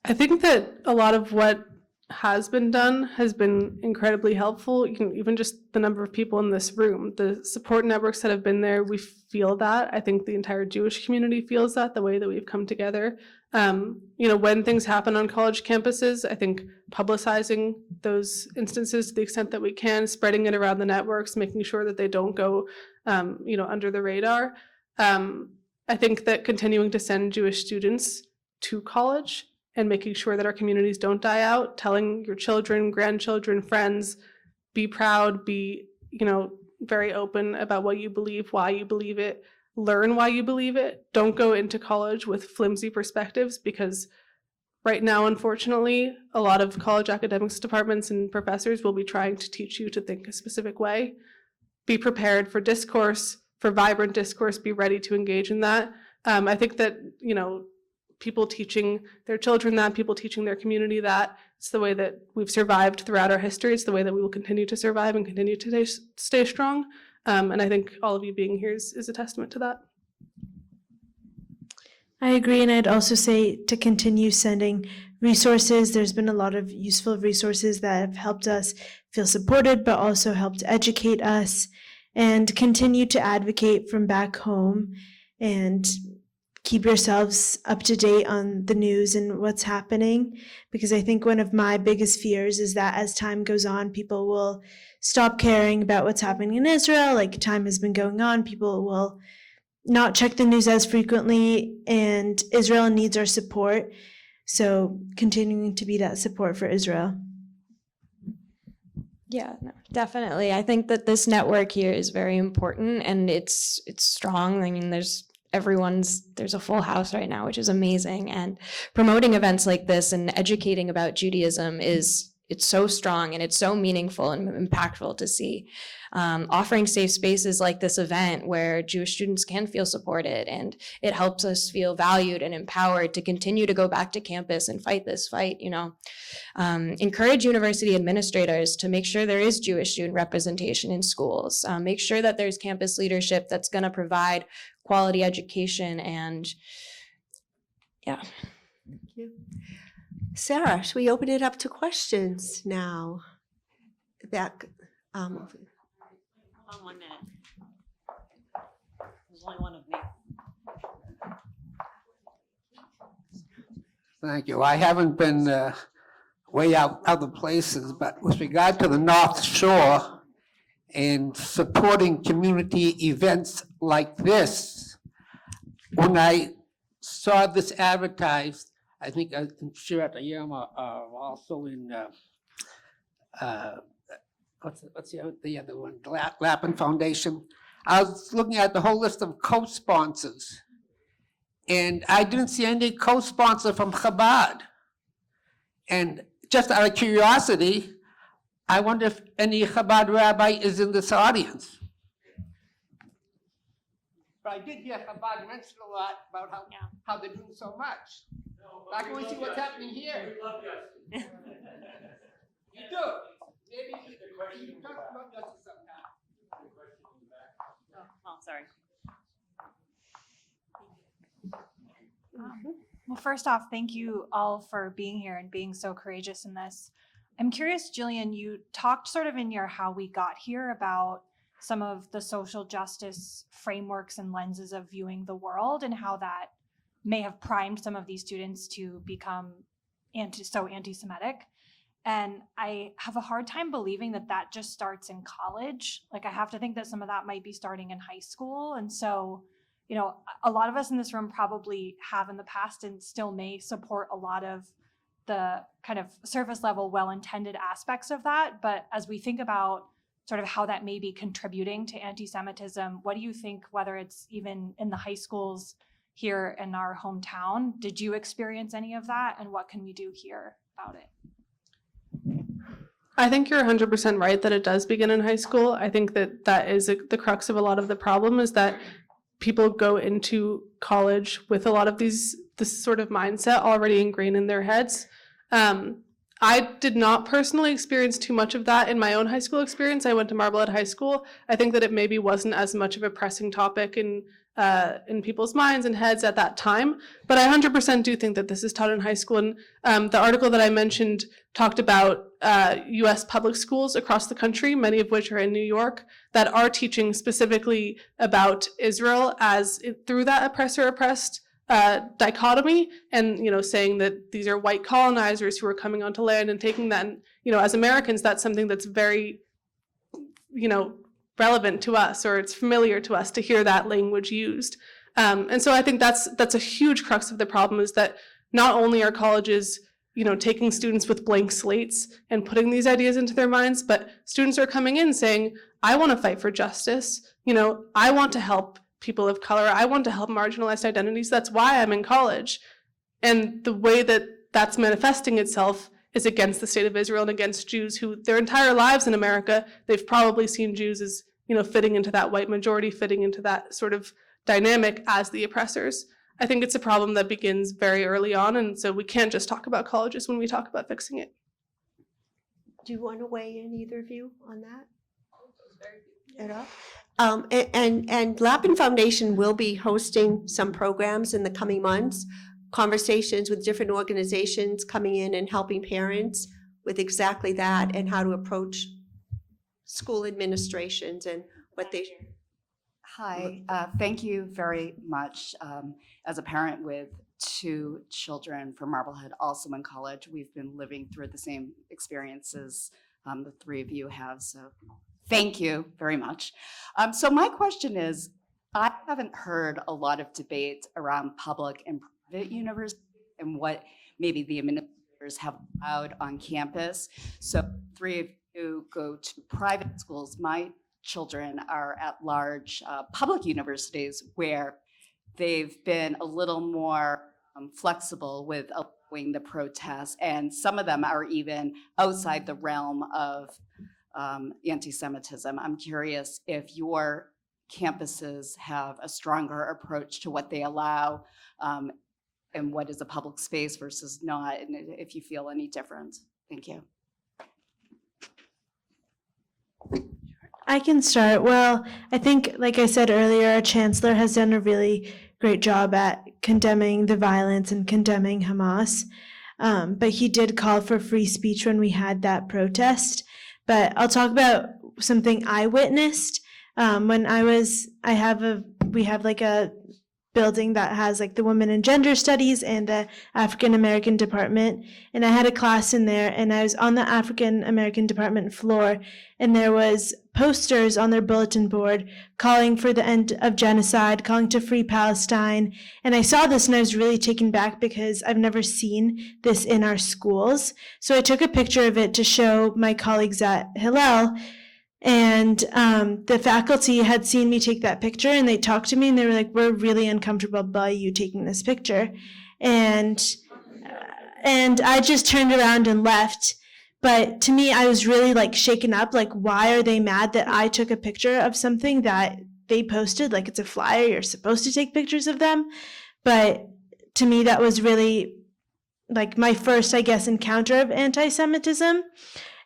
I think that a lot of what has been done has been incredibly helpful. Even just the number of people in this room, the support networks that have been there, we feel that. I think the entire Jewish community feels that, the way that we've come together. When things happen on college campuses, I think publicizing those instances to the extent that we can, spreading it around the networks, making sure that they don't go, under the radar. I think that continuing to send Jewish students to college and making sure that our communities don't die out, telling your children, grandchildren, friends, be proud, be, very open about what you believe, why you believe it, learn why you believe it. Don't go into college with flimsy perspectives, because right now, unfortunately, a lot of college academics departments and professors will be trying to teach you to think a specific way. Be prepared for discourse, for vibrant discourse, be ready to engage in that. I think that, people teaching their children that, people teaching their community that, it's the way that we've survived throughout our history. It's the way that we will continue to survive and continue to stay strong. And I think all of you being here is a testament to that. I agree, and I'd also say to continue sending resources. There's been a lot of useful resources that have helped us feel supported, but also helped educate us, and continue to advocate from back home and keep yourselves up to date on the news and what's happening, because I think one of my biggest fears is that as time goes on, people will stop caring about what's happening in Israel. Like, time has been going on, people will not check the news as frequently, and Israel needs our support. So continuing to be that support for Israel. Yeah, no, definitely. I think that this network here is very important, and it's strong. I mean, there's a full house right now, which is amazing. And promoting events like this and educating about Judaism it's so strong and it's so meaningful and impactful to see. offering safe spaces like this event where Jewish students can feel supported, and it helps us feel valued and empowered to continue to go back to campus and fight this fight, encourage university administrators to make sure there is Jewish student representation in schools, make sure that there's campus leadership that's going to provide quality education, and yeah. Thank you. Sarah, should we open it up to questions now? Hold on 1 minute. There's only one of me. Thank you. I haven't been way out other places, but with regard to the North Shore and supporting community events like this, when I saw this advertised, I think I'm sure at the Yama, also in what's the other one? Lappin Foundation. I was looking at the whole list of co-sponsors, and I didn't see any co-sponsor from Chabad. And just out of curiosity, I wonder if any Chabad rabbi is in this audience. But I did hear Chabad mentioned a lot about how they're doing so much. I can only see what's happening here. We love justice. You do. Maybe you talk about justice sometime. Oh, sorry. Well, first off, thank you all for being here and being so courageous in this. I'm curious, Gillian, you talked sort of in your How We Got Here about some of the social justice frameworks and lenses of viewing the world and how that may have primed some of these students to become so anti-Semitic. And I have a hard time believing that that just starts in college. Like, I have to think that some of that might be starting in high school. And so, a lot of us in this room probably have in the past and still may support a lot of the kind of surface level, well-intended aspects of that. But as we think about sort of how that may be contributing to anti-Semitism, what do you think, whether it's even in the high schools here in our hometown, did you experience any of that? And what can we do here about it? I think you're 100% right that it does begin in high school. I think that is the crux of a lot of the problem, is that people go into college with a lot of this sort of mindset already ingrained in their heads. I did not personally experience too much of that in my own high school experience. I went to Marblehead High School. I think that it maybe wasn't as much of a pressing topic in people's minds and heads at that time. But I 100% do think that this is taught in high school. And the article that I mentioned talked about U.S. public schools across the country, many of which are in New York, that are teaching specifically about Israel through that oppressor-oppressed dichotomy, and saying that these are white colonizers who are coming onto land and taking that. And as Americans, that's something that's very relevant to us, or it's familiar to us to hear that language used. And so I think that's a huge crux of the problem, is that not only are colleges taking students with blank slates and putting these ideas into their minds, but students are coming in saying, I want to fight for justice. I want to help people of color. I want to help marginalized identities. That's why I'm in college. And the way that that's manifesting itself is against the state of Israel and against Jews who their entire lives in America, they've probably seen Jews as, fitting into that white majority, fitting into that sort of dynamic as the oppressors. I think it's a problem that begins very early on, and so we can't just talk about colleges when we talk about fixing it. Do you want to weigh in, either of you, on that at all? And Lappin Foundation will be hosting some programs in the coming months, conversations with different organizations coming in and helping parents with exactly that, and how to approach school administrations and what they... Hi, thank you very much. As a parent with 2 children from Marblehead, also in college, we've been living through the same experiences the 3 of you have, so thank you very much. So my question is, I haven't heard a lot of debate around public and private universities and what maybe the administrators have allowed on campus. So 3 of you go to private schools. My children are at large public universities where they've been a little more flexible with allowing the protests, and some of them are even outside the realm of anti-Semitism. I'm curious if your campuses have a stronger approach to what they allow and what is a public space versus not, and if you feel any different. Thank you. I can start. Well, I think, like I said earlier, our chancellor has done a really great job at condemning the violence and condemning Hamas. But he did call for free speech when we had that protest. But I'll talk about something I witnessed. When we have like a building that has like the Women and Gender Studies and the African American department. And I had a class in there, and I was on the African American department floor, and there was posters on their bulletin board calling for the end of genocide, calling to free Palestine. And I saw this and I was really taken back because I've never seen this in our schools. So I took a picture of it to show my colleagues at Hillel. And the faculty had seen me take that picture, and they talked to me and they were like, "We're really uncomfortable by you taking this picture." And I just turned around and left. But to me, I was really like shaken up. Like, why are they mad that I took a picture of something that they posted? Like, it's a flyer, you're supposed to take pictures of them. But to me, that was really like my first, I guess, encounter of anti-Semitism.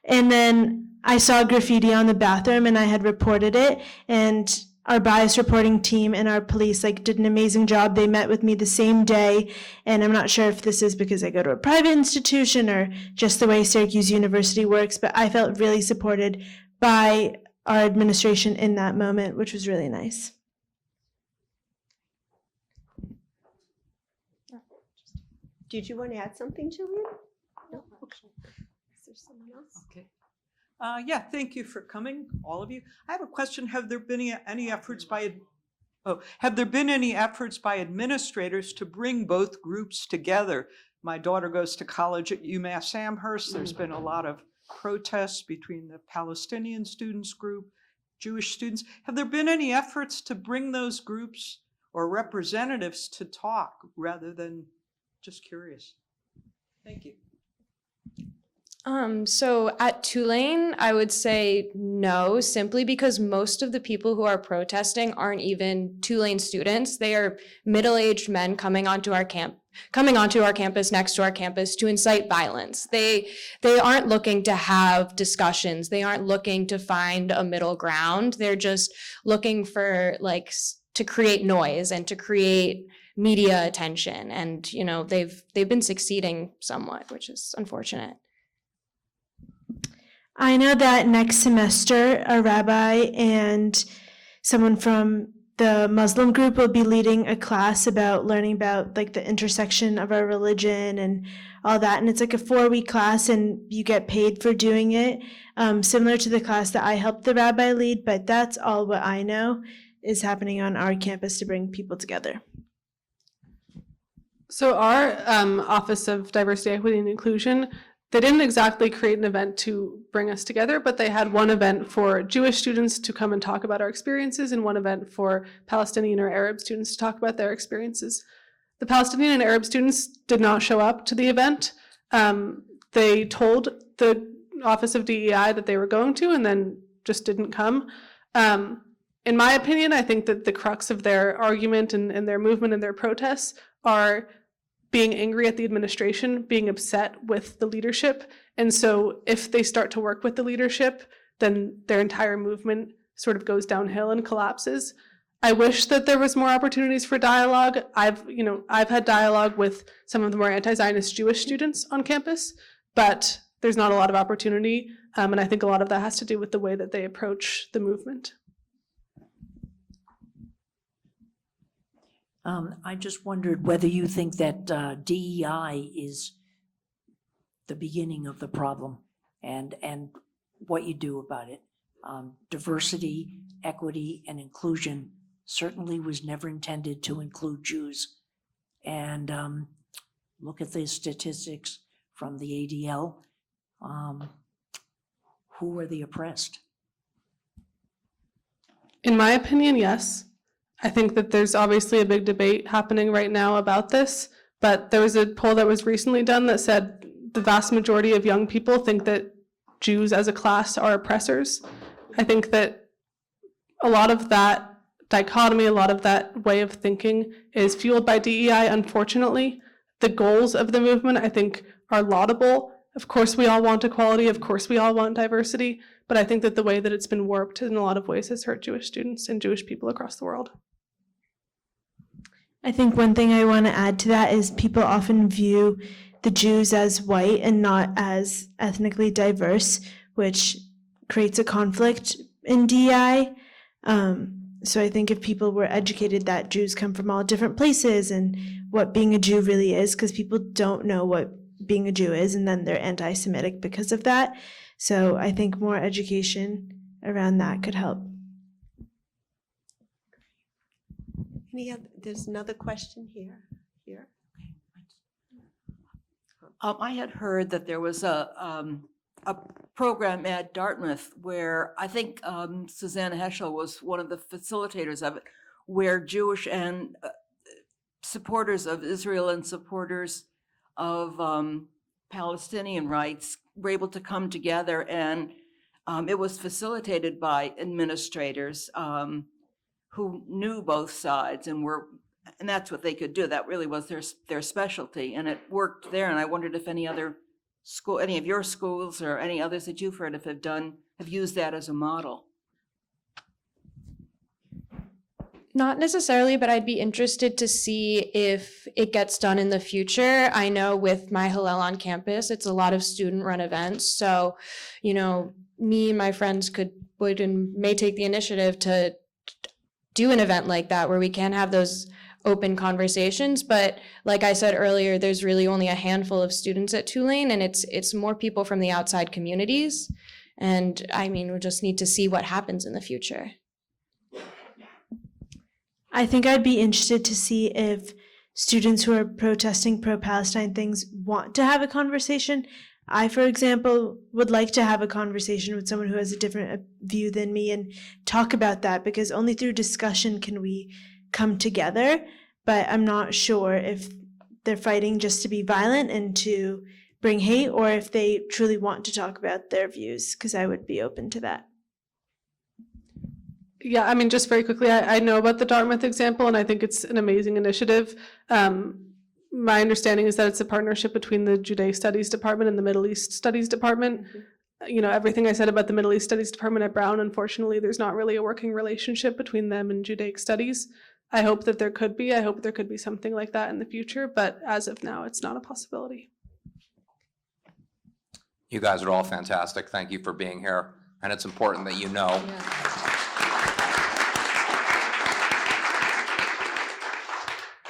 And then I saw graffiti on the bathroom and I had reported it, and our bias reporting team and our police did an amazing job. They met with me the same day, and I'm not sure if this is because I go to a private institution or just the way Syracuse University works, but I felt really supported by our administration in that moment, which was really nice. Did you want to add something, Jillian? No? Okay. Is there someone else? Okay. Yeah, thank you for coming, all of you. I have a question. Have there been any efforts by administrators to bring both groups together? My daughter goes to college at UMass Amherst. There's been a lot of protests between the Palestinian students group, Jewish students. Have there been any efforts to bring those groups or representatives to talk rather than just curious? Thank you. So at Tulane, I would say no, simply because most of the people who are protesting aren't even Tulane students. They are middle-aged men coming onto our campus, next to our campus, to incite violence. They aren't looking to have discussions. They aren't looking to find a middle ground. They're just looking for to create noise and to create media attention. And they've been succeeding somewhat, which is unfortunate. I know that next semester, a rabbi and someone from the Muslim group will be leading a class about learning about the intersection of our religion and all that. And it's a 4-week class, and you get paid for doing it, similar to the class that I helped the rabbi lead. But that's all what I know is happening on our campus to bring people together. So our Office of Diversity, Equity, and Inclusion, they didn't exactly create an event to bring us together, but they had one event for Jewish students to come and talk about our experiences and one event for Palestinian or Arab students to talk about their experiences. The Palestinian and Arab students did not show up to the event. They told the Office of DEI that they were going to and then just didn't come. In my opinion, I think that the crux of their argument and their movement and their protests are being angry at the administration, being upset with the leadership. And so if they start to work with the leadership, then their entire movement sort of goes downhill and collapses. I wish that there was more opportunities for dialogue. I've had dialogue with some of the more anti-Zionist Jewish students on campus, but there's not a lot of opportunity. And I think a lot of that has to do with the way that they approach the movement. I just wondered whether you think that DEI is the beginning of the problem and what you do about it. Diversity, equity, and inclusion certainly was never intended to include Jews. And look at the statistics from the ADL. Who are the oppressed? In my opinion, yes. I think that there's obviously a big debate happening right now about this, but there was a poll that was recently done that said the vast majority of young people think that Jews as a class are oppressors. I think that a lot of that dichotomy, a lot of that way of thinking is fueled by DEI, unfortunately. The goals of the movement, I think, are laudable. Of course, we all want equality. Of course, we all want diversity. But I think that the way that it's been warped in a lot of ways has hurt Jewish students and Jewish people across the world. I think one thing I want to add to that is people often view the Jews as white and not as ethnically diverse, which creates a conflict in DEI. So I think if people were educated that Jews come from all different places and what being a Jew really is, because people don't know what being a Jew is, and then they're anti-Semitic because of that. So I think more education around that could help. There's another question here. I had heard that there was a program at Dartmouth where I think Susanna Heschel was one of the facilitators of it, where Jewish and supporters of Israel and supporters of Palestinian rights were able to come together, and it was facilitated by administrators who knew both sides and that's what they could do. That really was their specialty, and it worked there. And I wondered if any of your schools or any others that you've heard of have used that as a model. Not necessarily, but I'd be interested to see if it gets done in the future. I know with my Hillel on campus, it's a lot of student-run events. So, me and my friends would and may take the initiative to do an event like that where we can have those open conversations. But like I said earlier, there's really only a handful of students at Tulane, and it's more people from the outside communities. And I mean, we just need to see what happens in the future. I think I'd be interested to see if students who are protesting pro-Palestine things want to have a conversation. I, for example, would like to have a conversation with someone who has a different view than me and talk about that, because only through discussion can we come together. But I'm not sure if they're fighting just to be violent and to bring hate, or if they truly want to talk about their views, because I would be open to that. Yeah, I mean, just very quickly, I know about the Dartmouth example, and I think it's an amazing initiative. My understanding is that it's a partnership between the Judaic Studies Department and the Middle East Studies Department. Everything I said about the Middle East Studies Department at Brown, unfortunately, there's not really a working relationship between them and Judaic Studies. I hope that there could be. I hope there could be something like that in the future, but as of now, it's not a possibility. You guys are all fantastic. Thank you for being here. And it's important that you know.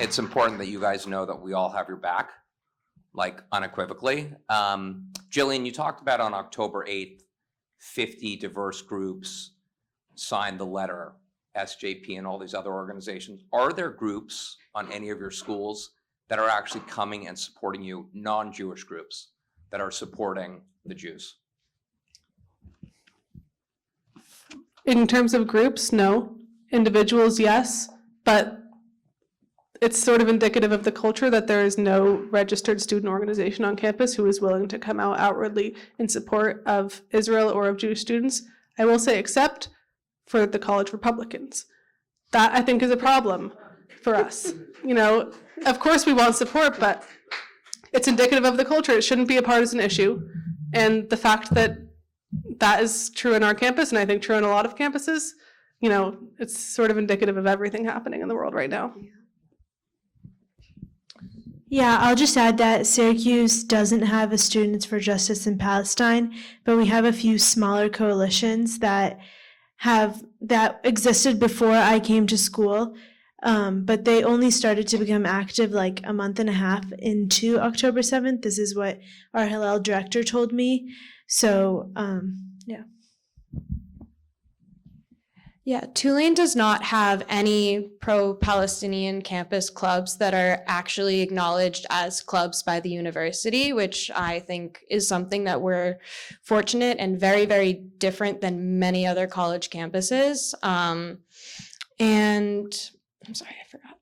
It's important that you guys know that we all have your back, like unequivocally. Gillian, you talked about on October 8th, 50 diverse groups signed the letter, SJP and all these other organizations. Are there groups on any of your schools that are actually coming and supporting you, non-Jewish groups that are supporting the Jews? In terms of groups, no. Individuals, yes. But it's sort of indicative of the culture that there is no registered student organization on campus who is willing to come out outwardly in support of Israel or of Jewish students. I will say, except for the college Republicans. That, I think, is a problem for us. Of course we want support, but it's indicative of the culture. It shouldn't be a partisan issue. And the fact that that is true on our campus, and I think true on a lot of campuses, it's sort of indicative of everything happening in the world right now. Yeah, I'll just add that Syracuse doesn't have a Students for Justice in Palestine, but we have a few smaller coalitions that existed before I came to school, but they only started to become active like a month and a half into October 7th. This is what our Hillel director told me. So, yeah. Yeah, Tulane does not have any pro-Palestinian campus clubs that are actually acknowledged as clubs by the university, which I think is something that we're fortunate and very, very different than many other college campuses. And I'm sorry, I forgot.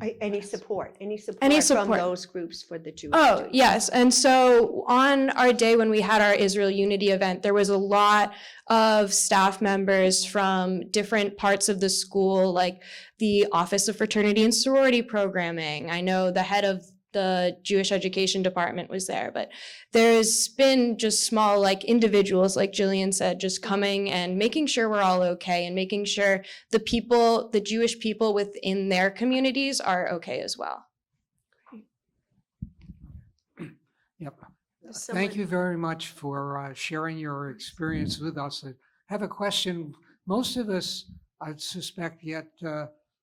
Any support Any from support. those groups for the Jewish Oh, students? yes. And so on our day when we had our Israel Unity event, there was a lot of staff members from different parts of the school, like the Office of Fraternity and Sorority Programming. I know the head of the Jewish Education Department was there, but there's been just small, like individuals, like Gillian said, just coming and making sure we're all okay and making sure the people, the Jewish people within their communities are okay as well. Yep. Someone- Thank you very much for sharing your experience with us. I have a question. Most of us, I suspect, get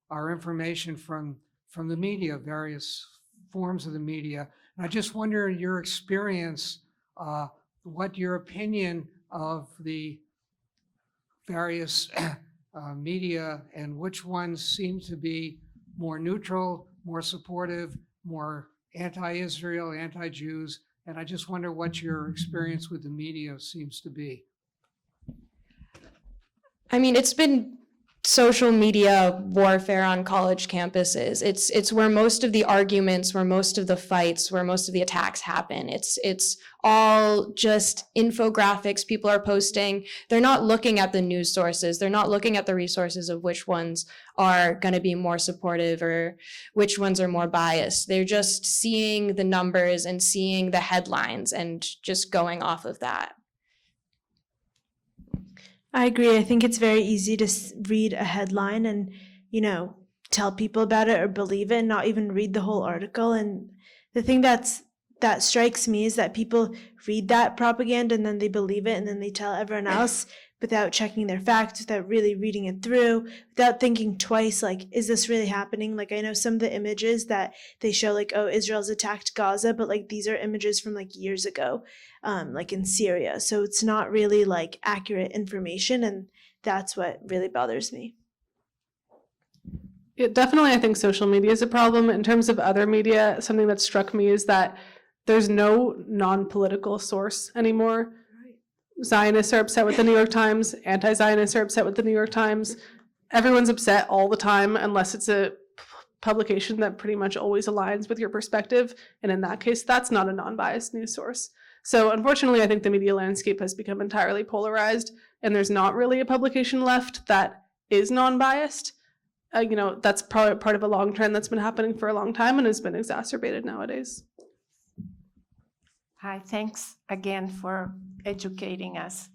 our information from the media, various forms of the media. And I just wonder, in your experience, what your opinion of the various media and which ones seem to be more neutral, more supportive, more anti-Israel, anti-Jews, and I just wonder what your experience with the media seems to be. I mean, it's been social media warfare on college campuses. It's where most of the arguments, where most of the fights, where most of the attacks happen. It's all just infographics people are posting. They're not looking at the news sources. They're not looking at the resources of which ones are going to be more supportive or which ones are more biased. They're just seeing the numbers and seeing the headlines and just going off of that. I agree. I think it's very easy to read a headline and, tell people about it or believe it and not even read the whole article. And the thing that strikes me is that people read that propaganda and then they believe it and then they tell everyone else without checking their facts, without really reading it through, without thinking twice, like, is this really happening? Like, I know some of the images that they show, like, oh, Israel's attacked Gaza, but like these are images from like years ago, like in Syria. So it's not really like accurate information, and that's what really bothers me. Definitely, I think social media is a problem. In terms of other media, something that struck me is that there's no non-political source anymore. Zionists are upset with the New York Times, anti-Zionists are upset with the New York Times. Everyone's upset all the time unless it's a publication that pretty much always aligns with your perspective. And in that case, that's not a non-biased news source. So unfortunately, I think the media landscape has become entirely polarized, and there's not really a publication left that is non-biased. That's probably part of a long trend that's been happening for a long time and has been exacerbated nowadays. Hi, thanks again for educating us.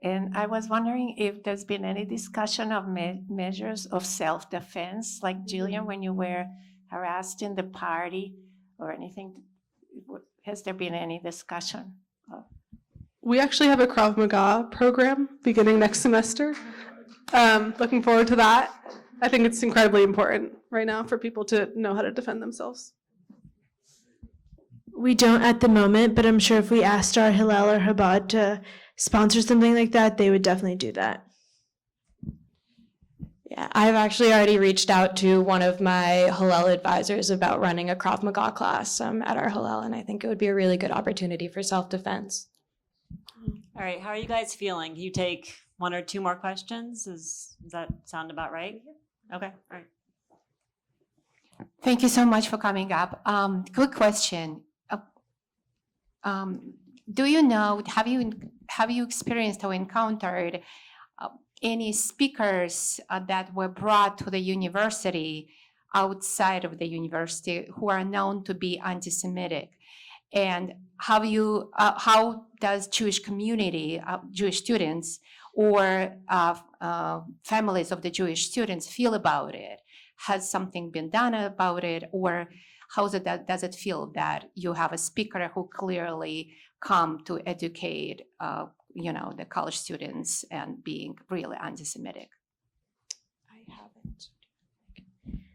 And I was wondering if there's been any discussion of measures of self-defense, like Gillian, when you were harassed in the party or anything. Has there been any discussion? We actually have a Krav Maga program beginning next semester. Looking forward to that. I think it's incredibly important right now for people to know how to defend themselves. We don't at the moment, but I'm sure if we asked our Hillel or Chabad to sponsor something like that, they would definitely do that. Yeah, I've actually already reached out to one of my Hillel advisors about running a Krav Maga class at our Hillel, and I think it would be a really good opportunity for self-defense. All right, how are you guys feeling? Can you take one or two more questions? Does that sound about right? Okay, all right. Thank you so much for coming up. Quick question. Do you know, have you experienced or encountered any speakers that were brought to the university outside of the university who are known to be anti-Semitic? And how does Jewish community, Jewish students, or families of the Jewish students feel about it? Has something been done about it, or does it feel that you have a speaker who clearly come to educate, the college students and being really anti-Semitic? I haven't.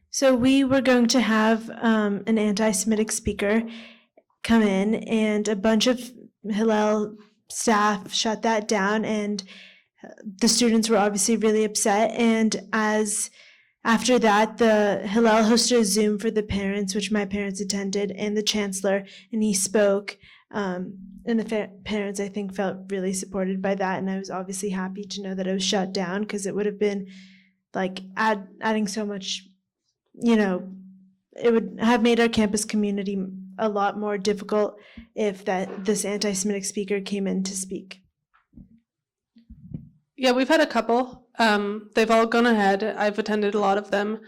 So we were going to have an anti-Semitic speaker come in, and a bunch of Hillel staff shut that down, and the students were obviously really upset. And after that, the Hillel hosted a Zoom for the parents, which my parents attended, and the chancellor, and he spoke. And the parents, I think, felt really supported by that, and I was obviously happy to know that it was shut down, because it would have been like adding so much, it would have made our campus community a lot more difficult if this anti-Semitic speaker came in to speak. Yeah, we've had a couple. They've all gone ahead. I've attended a lot of them.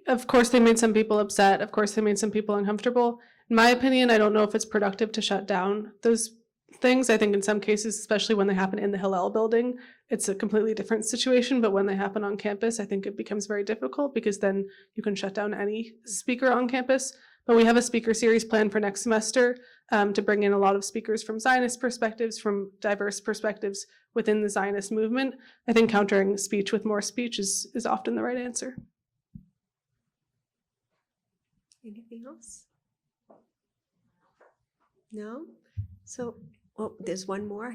Of course, they made some people upset. Of course, they made some people uncomfortable. In my opinion, I don't know if it's productive to shut down those things. I think in some cases, especially when they happen in the Hillel building, it's a completely different situation. But when they happen on campus, I think it becomes very difficult because then you can shut down any speaker on campus. But we have a speaker series planned for next semester to bring in a lot of speakers from Zionist perspectives, from diverse perspectives within the Zionist movement. I think countering speech with more speech is often the right answer. Anything else? No? So, oh, there's one more.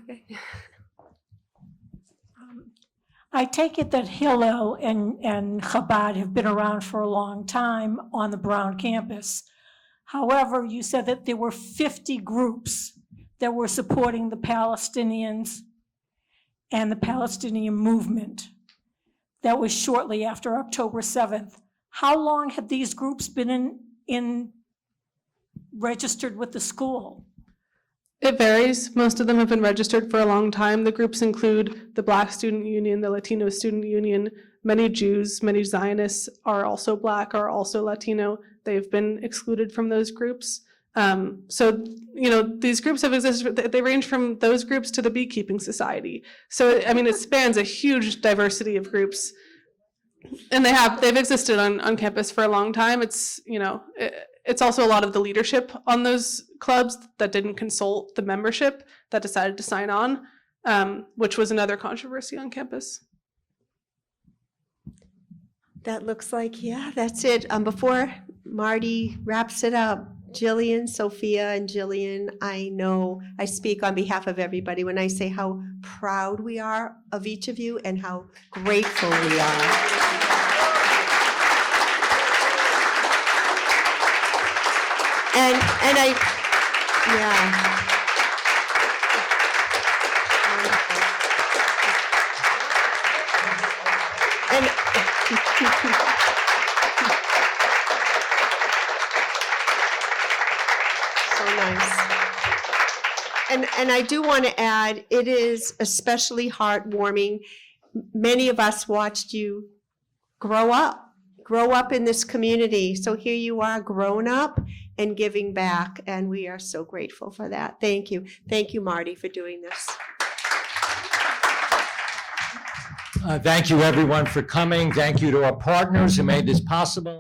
I take it that Hillel and Chabad have been around for a long time on the Brown campus. However, you said that there were 50 groups that were supporting the Palestinians and the Palestinian movement. That was shortly after October 7th. How long had these groups been registered with the school? It varies. Most of them have been registered for a long time. The groups include the Black Student Union, the Latino Student Union. Many Jews, many Zionists are also Black, are also Latino. They've been excluded from those groups. So, you know, these groups have existed, they range from those groups to the Beekeeping Society. So, I mean, it spans a huge diversity of groups. And they've existed on campus for a long time. It's, you know, it's also a lot of the leadership on those clubs that didn't consult the membership that decided to sign on, which was another controversy on campus. That looks like, yeah, that's it. Before Marty wraps it up, Jillian, Sofia, and Gillian, I know I speak on behalf of everybody when I say how proud we are of each of you and how grateful we are. And I, yeah. So nice. And I do want to add, it is especially heartwarming. Many of us watched you grow up in this community. So here you are, grown up and giving back, and we are so grateful for that. Thank you. Thank you, Marty, for doing this. Thank you, everyone, for coming. Thank you to our partners who made this possible.